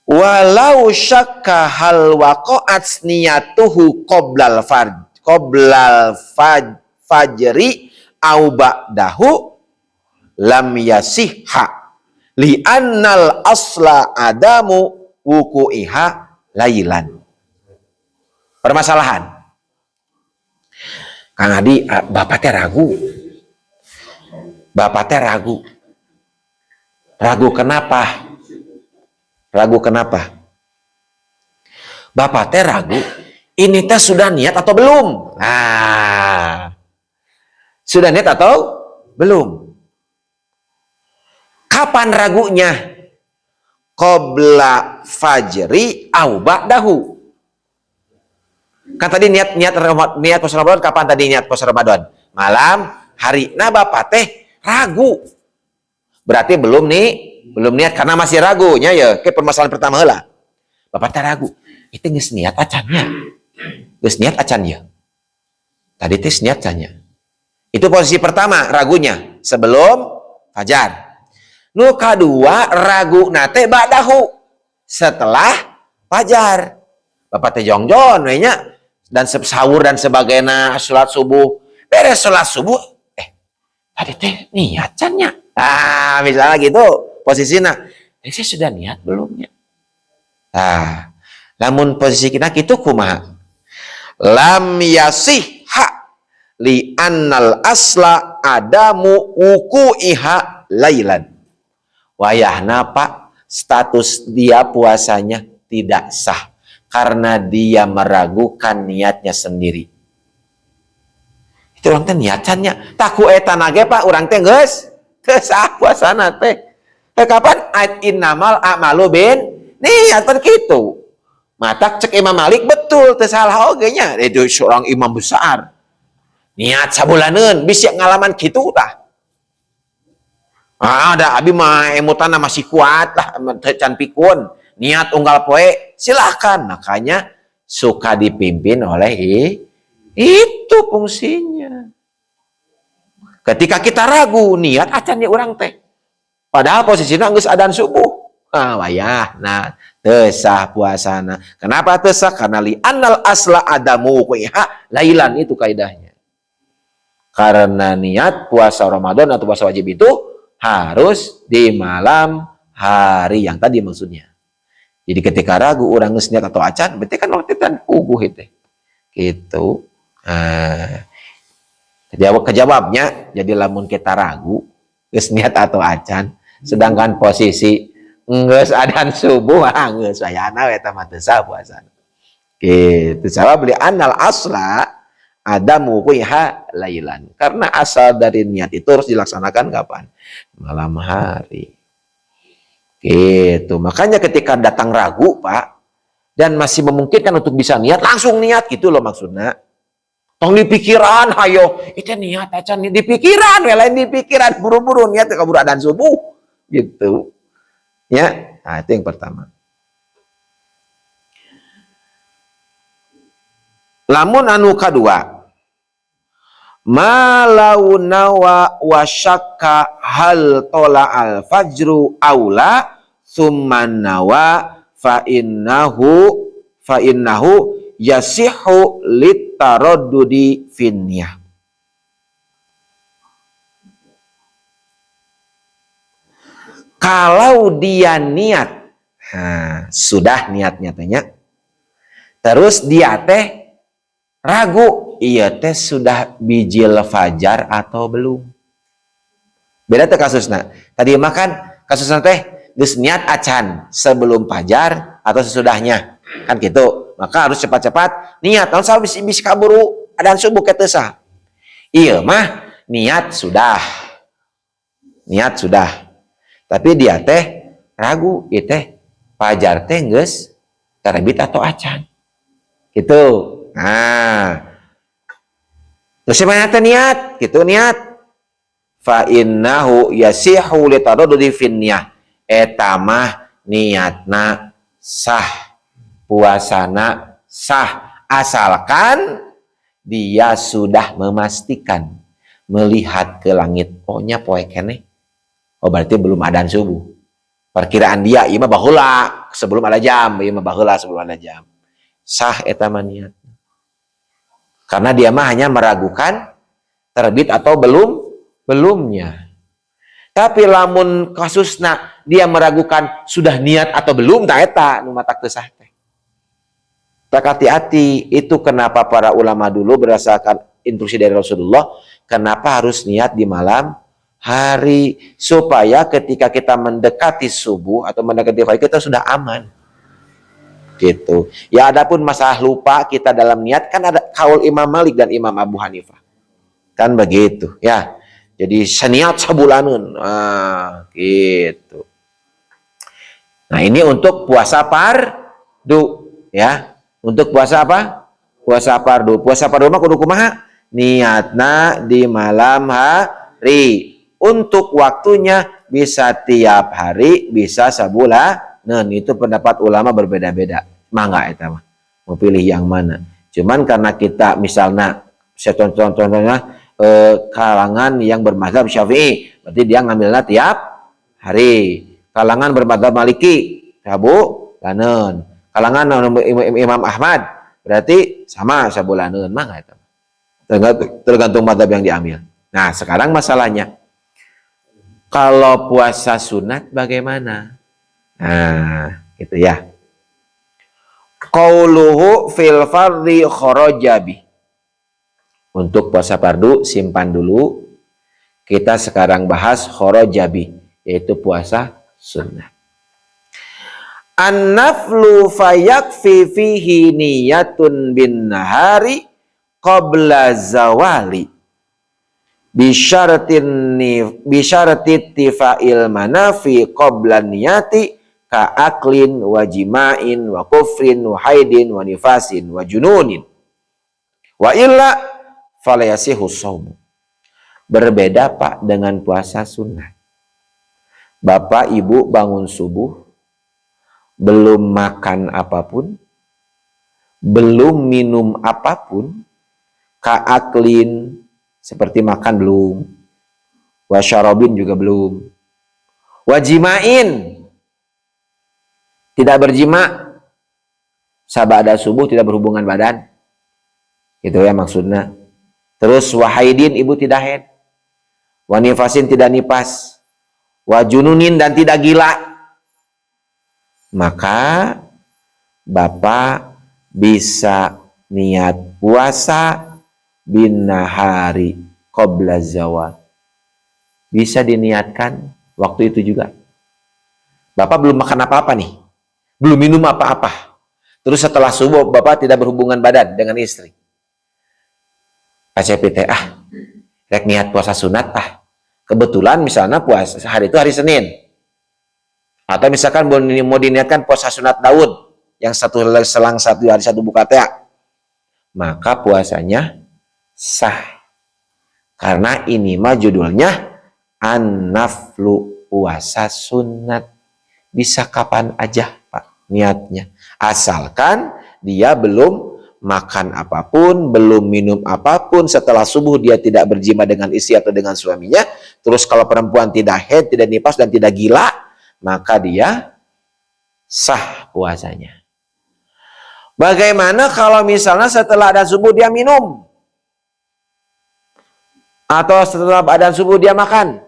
Walau syakka hal waqa'at niyatuhu qoblal fajri au ba'dahu lam yasihha li annal asla adamu wuku'iha lailan. Permasalahan. Kang Adi, bapak teh ragu. Bapak teh ragu. Ragu kenapa? Ragu kenapa? Bapak teh ragu, ini teh sudah niat atau belum? Nah, sudah niat atau belum? Kapan ragunya? Qabla fajri au ba'dahu. Kan tadi niat puasa Ramadan, kapan tadi niat puasa Ramadan? Malam, hari. Nah, bapak teh ragu. Berarti belum niat karena masih ragunya ya. Ke permasalahan pertama lah. Bapak teh ragu. Itu geus niat acannya. Geus niat acannya. Tadi teh niat acannya. Itu posisi pertama ragunya sebelum fajar. Nu kadua ragu nate ba'dahu setelah fajar. Bapak teh jongjon we nya dan sahur dan sebagainya, salat subuh. Beres salat subuh, tadi teh niat cannya. Ah, misalnya gitu posisinya. Saya sudah niat belumnya? Nah, namun posisi kita gitu kumaha? Lam yasihha li annal asla adamu wuku'iha lailan. Wayahna Pak, status dia puasanya tidak sah karena dia meragukan niatnya sendiri. Itu orang teh niatannya taku eta nage Pak, orang teh geus teu sah puasana teh. Kapan innamal a'malu bin niat kan gitu. Mata cek Imam Malik betul teu salah oge nya. Itu seorang imam besar. Niat sabulaneun bisa ngalaman kitu tah. Ada abi mah emutana masih kuat lah, can pikun. Niat unggal poe silahkan. Makanya suka dipimpin oleh itu fungsinya. Ketika kita ragu niat acan ya orang teh. Padahal posisinya geus adzan subuh. Wayah nah teu sah puasana. Kenapa teu sah? Karena li annal asla adamu qiha lailan, itu kaidahnya. Karena niat puasa Ramadan atau puasa wajib itu harus di malam hari yang tadi maksudnya. Jadi ketika ragu orang geus niat atau acan, berarti kan waktu itu puguh itu. Gitu. Kejawabnya, jadi lamun kita ragu geus niat atau acan, sedangkan posisi geus adzan subuh, geus wayahna eta mah teu sah puasana. Gitu. Jawab li annal asla adamu qiha lailan. Karena asal dari niat itu harus dilaksanakan kapan? Malam hari. Gitu. Makanya ketika datang ragu, Pak, dan masih memungkinkan untuk bisa niat, langsung niat gitu loh maksudnya. Tong di pikiran, hayo, itu niat acan di pikiran, lain di pikiran, buru-buru niat keburu adzan subuh, gitu. Ya, nah itu yang pertama. Lamun anu kadua, malau nawa wa syakka hal tola al fajru aula summan nawa fa innahu yasihu litaraddudi finniyah. Kalau dia niat, sudah niatnya tanya, terus dia teh ragu, iya teh sudah bijil fajar atau belum. Beda teh kasusna. Tadi makan kasusna teh geus niat acan sebelum fajar atau sesudahnya. Kan gitu. Maka harus cepat-cepat niat. Naon saha bisa kaburu adzan subuh kitu sah. Iya mah niat sudah. Niat sudah. Tapi dia teh ragu, ieu teh fajar teh geus terbit atau acan. Gitu. Nah, terus sebenarnya niat, gitu niat. Fa innahu yasihu li taraddudi finniyah. Eta mah niatna sah, puasana sah asalkan dia sudah memastikan melihat ke langit. Pokoknya poe keneh. Oh berarti belum adzan subuh. Perkiraan dia ieu mah baheula sebelum ada jam, ieu mah baheula sebelum ada jam. Sah eta mah niat. Karena dia mah hanya meragukan terbit atau belumnya. Tapi lamun kasusna dia meragukan sudah niat atau belum tak eta nu matak teu sah teh. Tak hati-hati, itu kenapa para ulama dulu berdasarkan instruksi dari Rasulullah, kenapa harus niat di malam hari supaya ketika kita mendekati subuh atau mendekati fajr kita sudah aman. Gitu. Ya adapun masalah lupa kita dalam niat kan ada kaul Imam Malik dan Imam Abu Hanifah. Kan begitu, ya. Jadi seniat sabulaneun. Ah, gitu. Nah, ini untuk puasa fardu, ya. Untuk puasa apa? Puasa fardu. Puasa fardu mah kudu kumaha? Niatna di malam hari. Untuk waktunya bisa tiap hari, bisa sabulaneun. Itu pendapat ulama berbeda-beda. Mangga eta mah. Mau pilih yang mana? Cuman karena kita misalnya saya contohnya kalangan yang bermazhab Syafi'i, berarti dia ngambilnya tiap hari. Kalangan bermazhab Maliki, sabulaneun. Kalangan Imam Ahmad, berarti sama sabulaneun mah eta. Tergantung mazhab yang diambil. Nah, sekarang masalahnya kalau puasa sunat bagaimana? Nah, gitu ya. Qauluhu fil fardhi kharajabi. Untuk puasa fardu simpan dulu. Kita sekarang bahas kharajabi, yaitu puasa sunnah. An-naflu fayakfi fihi niyatun bin nahari qabla zawali bisyaratin tifa'il manafi qabla niyati ka aklin wa jima'in wa kufrin wa haidin wa nifasin wa jununin wa illa falayasihu shaumu. Berbeda Pak dengan puasa sunnah. Bapak Ibu bangun subuh belum makan apapun, belum minum apapun, kaaklin seperti makan belum, wasyarobin juga belum, wajimain tidak berjima, sabada subuh tidak berhubungan badan, itu ya maksudnya. Terus wahaidin ibu tidak haid, wanifasin tidak nipas, wajununin dan tidak gila, maka Bapak bisa niat puasa bin nahari qabla zawal. Bisa diniatkan waktu itu juga. Bapak belum makan apa-apa nih, belum minum apa-apa. Terus setelah subuh Bapak tidak berhubungan badan dengan istri. KCPT rek niat puasa sunat kebetulan misalnya puasa hari itu hari Senin. Atau misalkan mau diniatkan puasa sunat Daud yang selang satu hari satu buka teh, maka puasanya sah. Karena ini mah judulnya an-naflu, puasa sunat. Bisa kapan aja Pak niatnya. Asalkan dia belum makan apapun, belum minum apapun, setelah subuh dia tidak berjima dengan istri atau dengan suaminya. Terus kalau perempuan tidak haid, tidak nifas dan tidak gila, maka dia sah puasanya. Bagaimana kalau misalnya setelah adzan subuh dia minum? Atau setelah adzan subuh dia makan?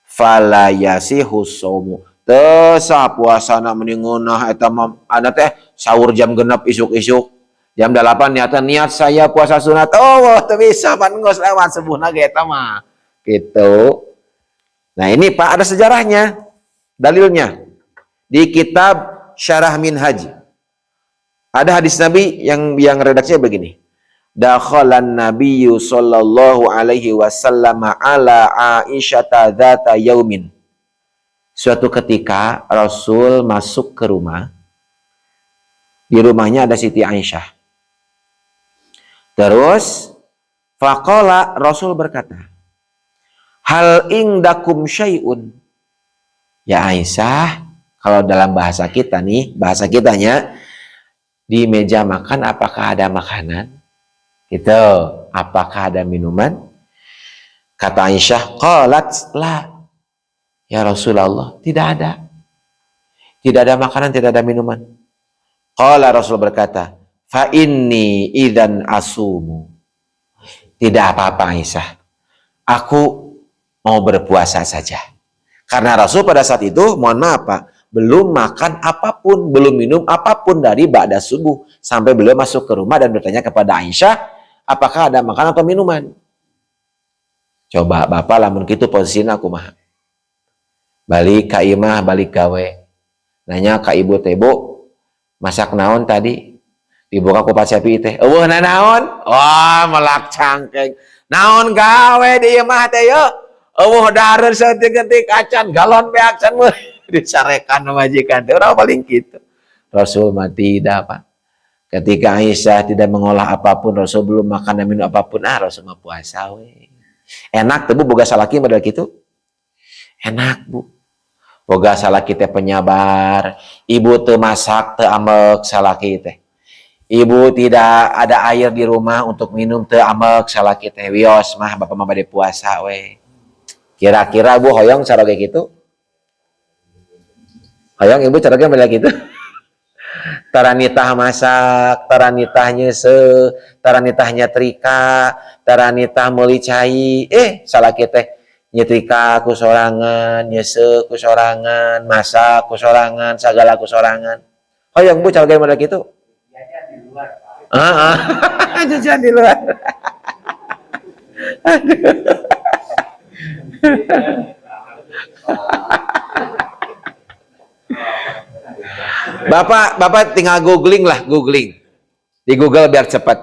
Fala yasihu shaumu. Teu sah puasana mending ngeunah eta mah ana teh sahur jam 6 isuk-isuk. Jam 8 niat saya puasa sunat. Oh, tuh bisa pan geus lewat subuhna ge eta mah. Gitu. Nah, ini Pak ada sejarahnya. Dalilnya di kitab Syarah Minhaj. Ada hadis Nabi yang redaksinya begini. Dakhalan Nabiyyu sallallahu alaihi wasallam ala Aisyata dzata yaumin. Suatu ketika Rasul masuk ke rumah. Di rumahnya ada Siti Aisyah. Terus faqala Rasul berkata, "Hal indakum syai'un?" Ya Aisyah, kalau dalam bahasa kita nih, bahasa kitanya di meja makan apakah ada makanan? Gitu. Apakah ada minuman? Kata Aisyah, qalat la. Ya Rasulullah, tidak ada. Tidak ada makanan, tidak ada minuman. Qala Rasul berkata, fa inni idzan asumu. Tidak apa-apa Aisyah. Aku mau berpuasa saja. Karena Rasul pada saat itu, mohon maaf Pak, belum makan apapun, belum minum apapun dari ba'da subuh. Sampai beliau masuk ke rumah dan bertanya kepada Aisyah, apakah ada makanan atau minuman? Coba Bapak lamun gitu posisinya aku mah. Balik ka imah, balik gawe. Nanya ka ibu tebo, masak naon tadi? Dibuka ku pacapi teh. Eueuh naon? Wah, melak cangkeng. Naon gawe di imah teh yo? Eueuh dareun saeutik-eutik acan galon beak can meuh disarekan majikan teh. Urang paling kitu. Rasul mah tidak, Pak. Ketika Aisyah tidak mengolah apapun, Rasul belum makan dan minum apapun, Rasul mah puasa we. Enak tuh Bu boga salaki model kitu? Enak Bu. Boga salaki teh penyabar, ibu teu masak teu ambek salaki teh. Ibu tidak ada air di rumah untuk minum teu ambek salaki teh. Wios mah bapak mah bade puasa we. Kira-kira Bu hoyong cara kayak gitu? Hoyong ibu cara kayak gitu? Taranitah masak, taranitah nyese, taranitah nyetrika, taranitah meuli cai. Salaki teh nyetrika ku sorangan, nyese ku sorangan, masak ku sorangan, sagala ku sorangan. Hoyong Bu cara kayak model gitu? Jajan di luar, Pak. Jajan di luar. Bapak tinggal googling lah, googling. Di Google biar cepat.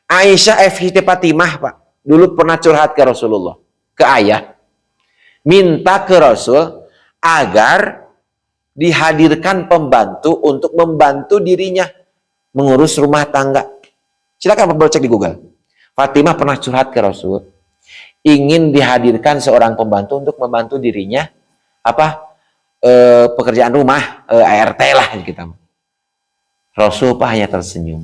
Aisyah F.H.T. Fatimah, Pak. Dulu pernah curhat ke Rasulullah. Ke ayah. Minta ke Rasul agar dihadirkan pembantu untuk membantu dirinya mengurus rumah tangga. Silakan Bapak cek di Google. Fatimah pernah curhat ke Rasul. Ingin dihadirkan seorang pembantu untuk membantu dirinya pekerjaan rumah, ART lah kita. Rasul Pak hanya tersenyum.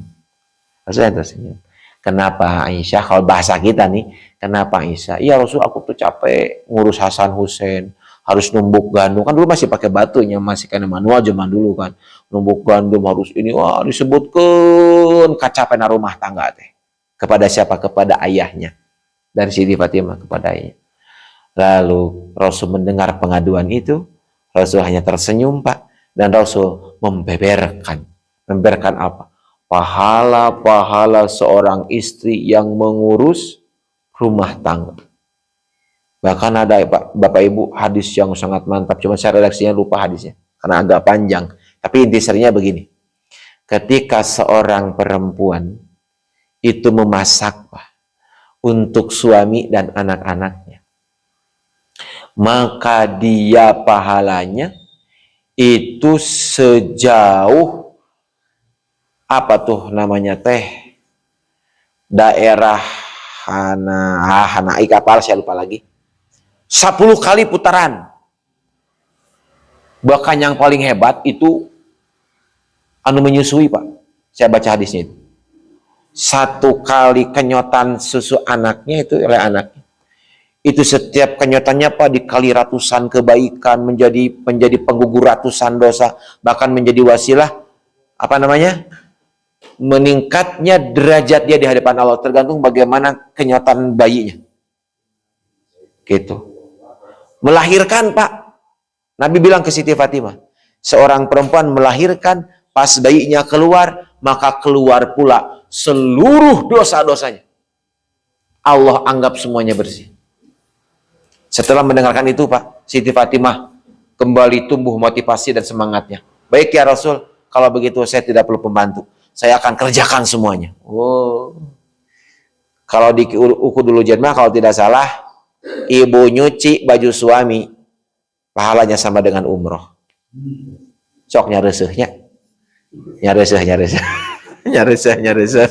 Rasul hanya tersenyum. Kenapa Aisyah? Kalau bahasa kita nih, kenapa Aisyah? Iya Rasul, aku tuh capek ngurus Hasan Hussein, harus numbuk gandum. Kan dulu masih pakai batunya, masih kena manual zaman dulu kan. Numbuk gandum harus ini, wah disebutkan kacapen rumah tangga teh. Kepada siapa? Kepada ayahnya. Dari Siti Fatimah kepada ayahnya. Lalu Rasul mendengar pengaduan itu, Rasul hanya tersenyum Pak, dan Rasul membeberkan apa? Pahala-pahala seorang istri yang mengurus rumah tangga. Bahkan ada Bapak Ibu hadis yang sangat mantap, cuma saya redaksinya lupa hadisnya karena agak panjang. Tapi intisarinya begini. Ketika seorang perempuan itu memasak Pak, untuk suami dan anak-anaknya, maka dia pahalanya itu sejauh daerah Hanai kapal, saya lupa lagi, 10 kali putaran. Bahkan yang paling hebat itu menyusui Pak, saya baca hadisnya itu, 1 kali kenyotan susu anaknya itu oleh anaknya, itu setiap kenyotannya Pak dikali ratusan kebaikan, menjadi penggugur ratusan dosa, bahkan menjadi wasilah meningkatnya derajat dia di hadapan Allah, tergantung bagaimana kenyotan bayinya. Gitu. Melahirkan Pak, Nabi bilang ke Siti Fatimah, seorang perempuan melahirkan, pas bayinya keluar, maka keluar pula seluruh dosa-dosanya. Allah anggap semuanya bersih. Setelah mendengarkan itu, Pak, Siti Fatimah kembali tumbuh motivasi dan semangatnya. Baik ya Rasul, kalau begitu saya tidak perlu pembantu. Saya akan kerjakan semuanya. Oh. Kalau di Ukudul Dulu Jenmah, kalau tidak salah, ibu nyuci baju suami, pahalanya sama dengan umroh. Sok nyaresehnya. Nyareseh. Nyareseh.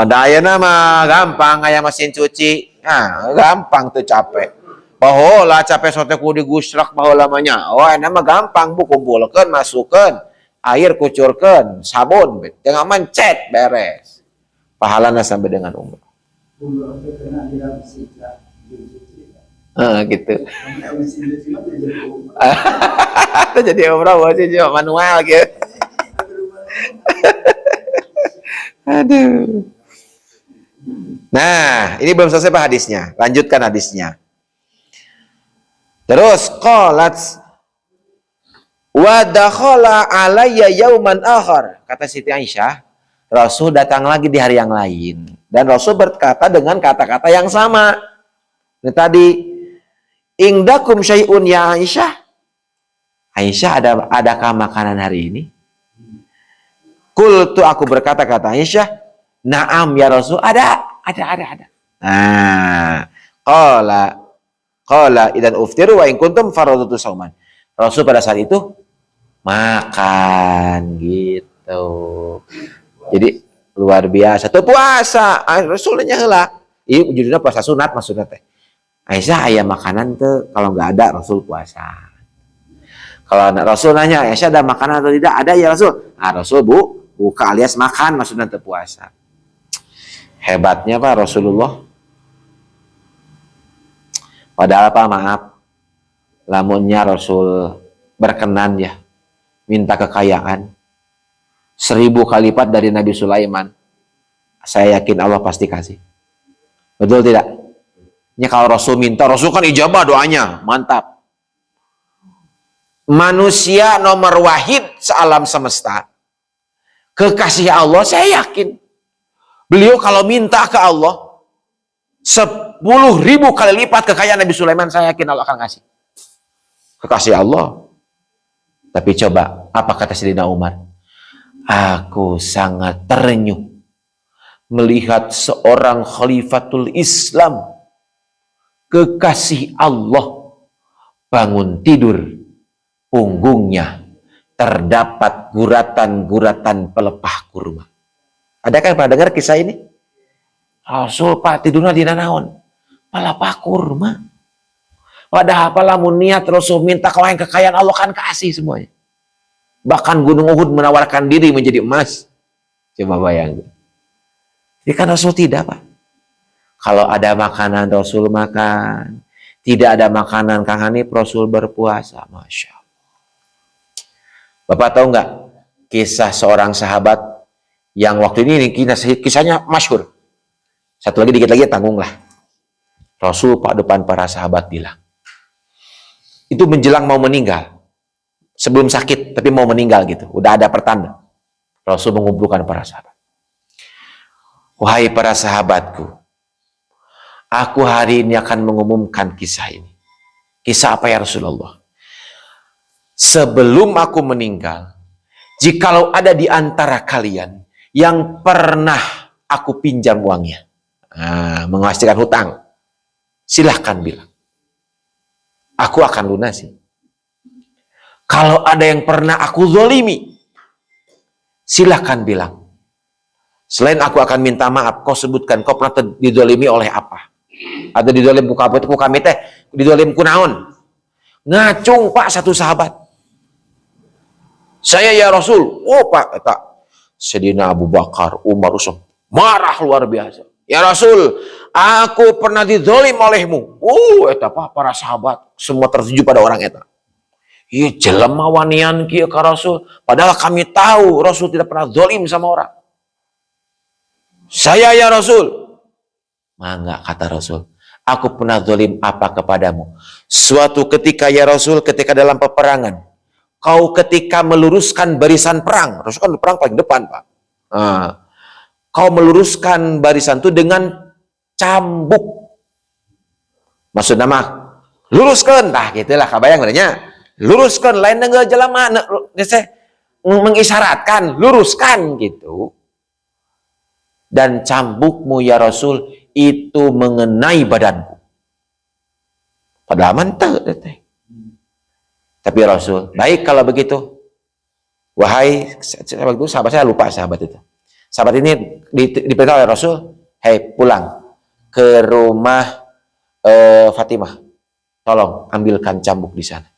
Daya nama gampang kayak mesin cuci. Nah, gampang tuh capek. Bahola capek sote ku digusrak baholamanya. Oh, enak mah gampang bu, kumpulkan, masukkan, air kucurkan, sabun, jangan mencet beres. Pahalanya sampai dengan umroh. Gitu. Itu jadi umroh sih cuma manual gitu. Aduh. Nah, ini belum selesai Pak hadisnya. Lanjutkan hadisnya. Terus qalat wa dakhala alayya yauman akhar. Kata Siti Aisyah, Rasul datang lagi di hari yang lain dan Rasul berkata dengan kata-kata yang sama. Ini tadi ingdakum syai'un ya Aisyah. Aisyah, adakah makanan hari ini? Qultu, aku berkata kata Aisyah, na'am ya Rasul, ada. Nah, qala idan uftiru wa in kuntum faradatu sauman. Rasul pada saat itu makan gitu. Jadi luar biasa. Tuh puasa. Rasulnya heula. Ieu judulnya puasa sunat maksudnya teh. Aisyah aya makanan tuh, kalau nggak ada Rasul puasa. Kalau Rasul nanya, Aisyah ada makanan atau tidak? Ada ya Rasul. Ah Rasul buka alias makan maksudnya teh puasa. Hebatnya Pak Rasulullah. Padahal Pak maaf, lamunnya Rasul berkenan ya minta kekayaan 1000 kali lipat dari Nabi Sulaiman, saya yakin Allah pasti kasih. Betul tidak? Ya kalau Rasul minta, Rasul kan ijabah doanya, mantap. Manusia nomor wahid sealam semesta, kekasih Allah, saya yakin beliau kalau minta ke Allah 10.000 kali lipat kekayaan Nabi Sulaiman, saya yakin Allah akan kasih. Kekasih Allah. Tapi coba, apa kata Sayyidina Umar? Aku sangat terenyuh melihat seorang khalifatul Islam, kekasih Allah, bangun tidur, punggungnya terdapat guratan-guratan pelepah kurma. Adakah pernah dengar kisah ini? Rasul Pak tidurnya di nanaon? Pelepah kurma. Padahal lamun niat Rasul minta kalau yang kekayaan Allah kan kasih semuanya. Bahkan Gunung Uhud menawarkan diri menjadi emas. Coba bayangkan. Jadi kan Rasul tidak Pak. Kalau ada makanan Rasul makan. Tidak ada makanan Kang Hanif Rasul berpuasa. Masya Allah. Bapak tahu nggak kisah seorang sahabat yang waktu ini kisahnya masyhur. Satu lagi dikit lagi tanggunglah. Rasul Pak depan para sahabat bilang, itu menjelang mau meninggal, sebelum sakit tapi mau meninggal gitu, udah ada pertanda. Rasul mengumpulkan para sahabat. Wahai para sahabatku, aku hari ini akan mengumumkan kisah ini. Kisah apa ya Rasulullah? Sebelum aku meninggal, jikalau ada di antara kalian yang pernah aku pinjam uangnya, menghasilkan hutang, silahkan bilang. Aku akan lunasi. Kalau ada yang pernah aku zolimi, silahkan bilang. Selain aku akan minta maaf, kau sebutkan kau pernah dizolimi oleh apa? Atau dizolim ku apa itu ku kami teh, dizolim ku naon? Ngacung Pak satu sahabat. Saya ya Rasul. Oh Pak, tak. Sayyidina Abu Bakar, Umar, Usman marah luar biasa. Ya Rasul, aku pernah dizolim olehmu. Eta Pak, para sahabat semua tertuju pada orang eta. Iya jelema wanian kieu ka Rasul. Padahal kami tahu Rasul tidak pernah zolim sama orang. Saya ya Rasul. Mangga kata Rasul. Aku pernah zolim apa kepadamu? Suatu ketika ya Rasul, ketika dalam peperangan, kau ketika meluruskan barisan perang, Rasul kan perang paling depan, Pak. Nah, kau meluruskan barisan itu dengan cambuk. Maksudnya mah luruskan, tah gitulah kabayang berarti. Luruskan, lain dengan jelema mengisyaratkan, luruskan gitu. Dan cambukmu ya Rasul itu mengenai badanku. Padahal mantap. Tapi Rasul, baik kalau begitu. Wahai sahabat saya lupa sahabat itu. Sahabat ini diperintah oleh Rasul, hei pulang ke rumah Fatimah. Tolong ambilkan cambuk di sana.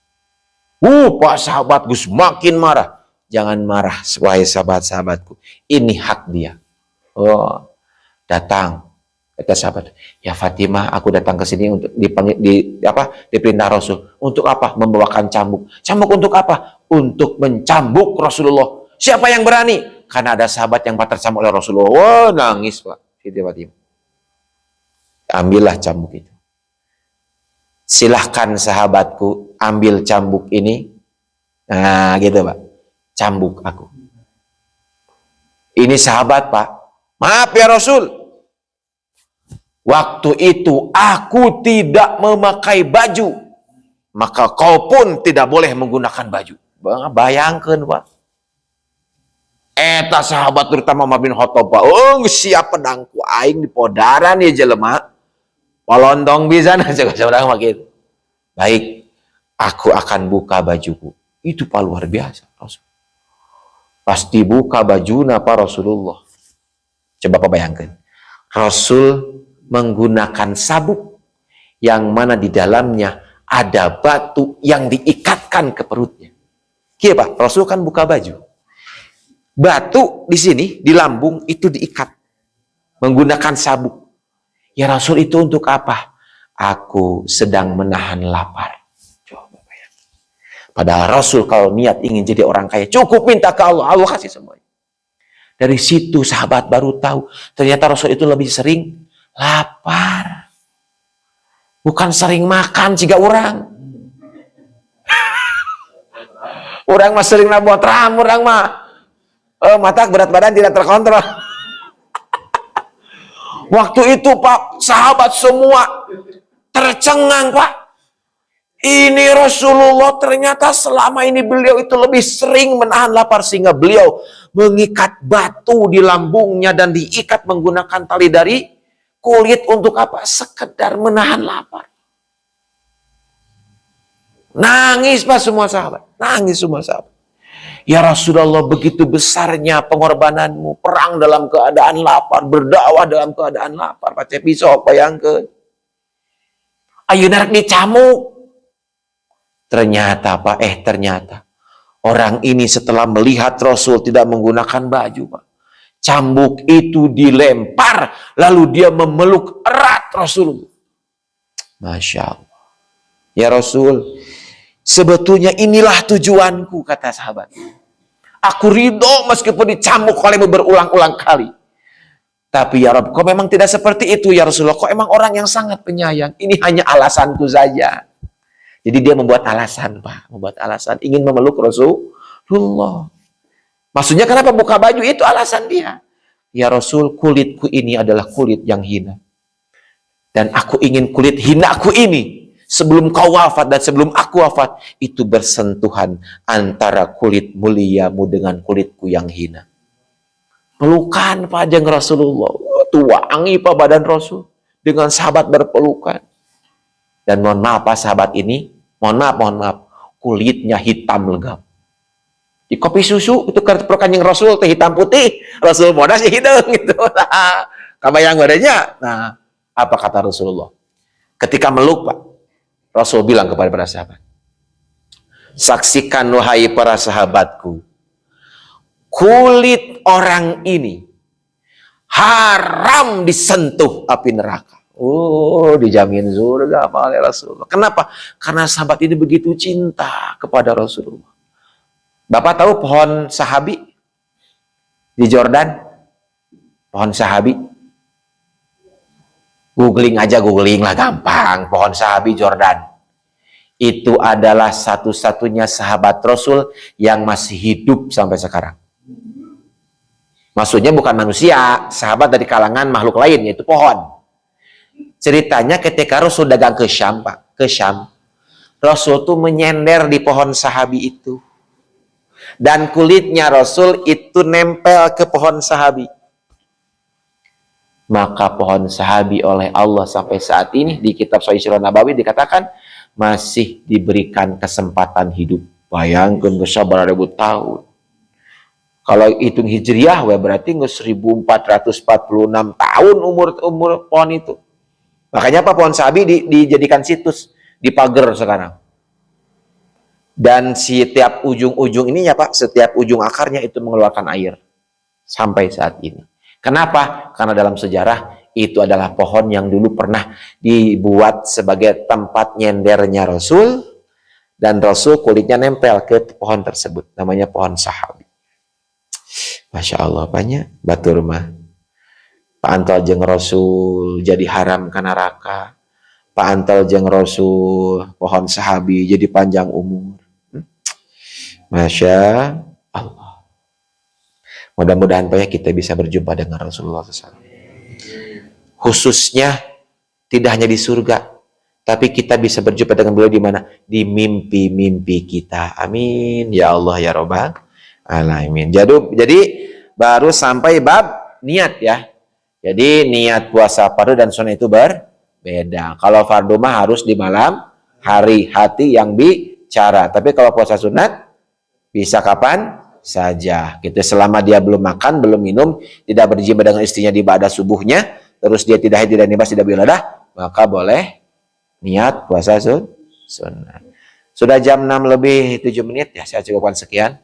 Pak sahabat Gus makin marah. Jangan marah, wahai sahabat-sahabatku. Ini hak dia. Oh, datang kata sahabat, ya Fatimah, aku datang ke sini untuk diperintah Rasul. Untuk apa? Membawakan cambuk. Cambuk untuk apa? Untuk mencambuk Rasulullah. Siapa yang berani? Karena ada sahabat yang tercambuk oleh Rasulullah. Wah, nangis Pak. Siti Fatimah. Ambillah cambuk itu. Silahkan sahabatku ambil cambuk ini. Nah, gitu Pak. Cambuk aku. Ini sahabat Pak. Maaf ya Rasul. Waktu itu aku tidak memakai baju. Maka kau pun tidak boleh menggunakan baju. Bayangkan Pak. Eta sahabat terutama Umar bin Khattab Pak. Oh siap pedangku aing di podaran ya jelema. Polontong bisa jaga saudara makin. Baik. Aku akan buka bajuku. Itu Pak luar biasa Rasul. Pasti buka baju napa Rasulullah. Coba Pak bayangkan. Rasul menggunakan sabuk yang mana di dalamnya ada batu yang diikatkan ke perutnya. Iya Pak, Rasul kan buka baju. Batu di sini, di lambung itu diikat. Menggunakan sabuk. Ya Rasul itu untuk apa? Aku sedang menahan lapar. Coba bayangkan. Padahal Rasul kalau niat ingin jadi orang kaya, cukup minta ke Allah, Allah kasih semuanya. Dari situ sahabat baru tahu, ternyata Rasul itu lebih sering lapar. Bukan sering makan jika orang. Orang mah sering buat ram, orang mah mata berat badan tidak terkontrol. Waktu itu Pak, sahabat semua tercengang Pak. Ini Rasulullah ternyata selama ini beliau itu lebih sering menahan lapar sehingga beliau mengikat batu di lambungnya dan diikat menggunakan tali dari kulit untuk apa? Sekedar menahan lapar. Nangis Pak semua sahabat. Nangis semua sahabat. Ya Rasulullah, begitu besarnya pengorbananmu. Perang dalam keadaan lapar. Berdakwah dalam keadaan lapar. Pakai pisau bayangkan. Ayo narik dicamuk. Ternyata Pak, ternyata. Orang ini setelah melihat Rasul tidak menggunakan baju Pak. Cambuk itu dilempar. Lalu dia memeluk erat Rasulullah. Masya Allah. Ya Rasul, sebetulnya inilah tujuanku, kata sahabat. Aku ridho meskipun dicambuk olehmu berulang-ulang kali. Tapi ya Rabb, kok memang tidak seperti itu ya Rasulullah. Kok emang orang yang sangat penyayang. Ini hanya alasanku saja. Jadi dia membuat alasan Pak. Membuat alasan ingin memeluk Rasulullah. Maksudnya kenapa buka baju? Itu alasan dia. Ya Rasul, kulitku ini adalah kulit yang hina. Dan aku ingin kulit hinaku ini sebelum kau wafat dan sebelum aku wafat itu bersentuhan antara kulit muliamu dengan kulitku yang hina. Pelukan Pak Ajeng Rasulullah. Tuangi Pak badan Rasul dengan sahabat berpelukan. Dan mohon maaf Pak sahabat ini, mohon maaf, kulitnya hitam legam. Di kopi susu itu pelukan yang Rasul teh hitam putih, Rasul bodas hidung gitu. Kabayang badannya. Nah, apa kata Rasulullah? Ketika meluk Pak, Rasul bilang kepada para sahabat, saksikan wahai para sahabatku, kulit orang ini haram disentuh api neraka. Oh, dijamin surga oleh Rasulullah. Kenapa? Karena sahabat ini begitu cinta kepada Rasulullah. Bapak tahu pohon sahabi di Jordan? Pohon sahabi. Googling lah gampang. Pohon sahabi Jordan. itu adalah satu-satunya sahabat Rasul yang masih hidup sampai sekarang. Maksudnya bukan manusia, sahabat dari kalangan makhluk lain, yaitu pohon. Ceritanya ketika Rasul dagang ke Syam, Pak, ke Syam, Rasul tuh menyender di pohon sahabi itu. Dan kulitnya Rasul itu nempel ke pohon sahabi. Maka pohon sahabi oleh Allah sampai saat ini di kitab Sahih Sirah Nabawi dikatakan masih diberikan kesempatan hidup. Bayangkan bersabar ribu tahun. Kalau hitung hijriah, berarti 1446 tahun umur pohon itu. Makanya apa, pohon sahabi dijadikan situs, dipagar sekarang. Dan setiap ujung-ujung ininya Pak, setiap ujung akarnya itu mengeluarkan air. Sampai saat ini. Kenapa? Karena dalam sejarah itu adalah pohon yang dulu pernah dibuat sebagai tempat nyendernya Rasul. Dan Rasul kulitnya nempel ke pohon tersebut. Namanya pohon sahabi. Masya Allah, banyak batur mah. Pak Antal jeung Rasul jadi haram kana neraka. Pak Antal jeung Rasul pohon sahabi jadi panjang umur. Masya Allah. Mudah-mudahan Pak ya kita bisa berjumpa dengan Rasulullah SAW. Khususnya tidak hanya di surga, tapi kita bisa berjumpa dengan beliau di mana? Di mimpi-mimpi kita. Amin. Ya Allah ya Rabbal Alamin. Jadi baru sampai bab niat ya. Jadi niat puasa fardu dan sunnah itu berbeda. Kalau fardu mah harus di malam hari, hati yang bicara. Tapi kalau puasa sunat bisa kapan saja. Gitu, selama dia belum makan, belum minum, tidak berjimah dengan istrinya di ba'da subuhnya, terus dia tidak haid dan nifas, tidak beribadah, maka boleh niat puasa sunat. Sudah jam 6 lebih 7 menit ya, saya cukupkan sekian.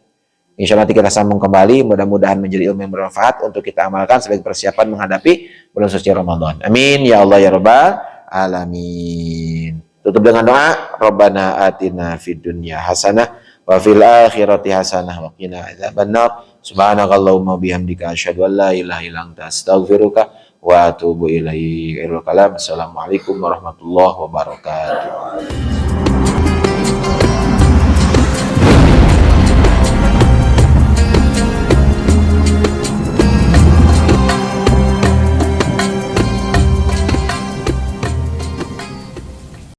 Insya Allah nanti kita sambung kembali, mudah-mudahan menjadi ilmu yang bermanfaat untuk kita amalkan sebagai persiapan menghadapi bulan suci Ramadan. Amin ya Allah ya Rabbal Alamin. Tutup dengan doa, Rabbana atina fid dunya hasanah wa fil akhirati hasanah wa qina adzabannar. Subhanakallahumma bihamdika asyhadu an la ilaha illa anta astaghfiruka wa atubu ilaik. Assalamualaikum warahmatullahi wabarakatuh.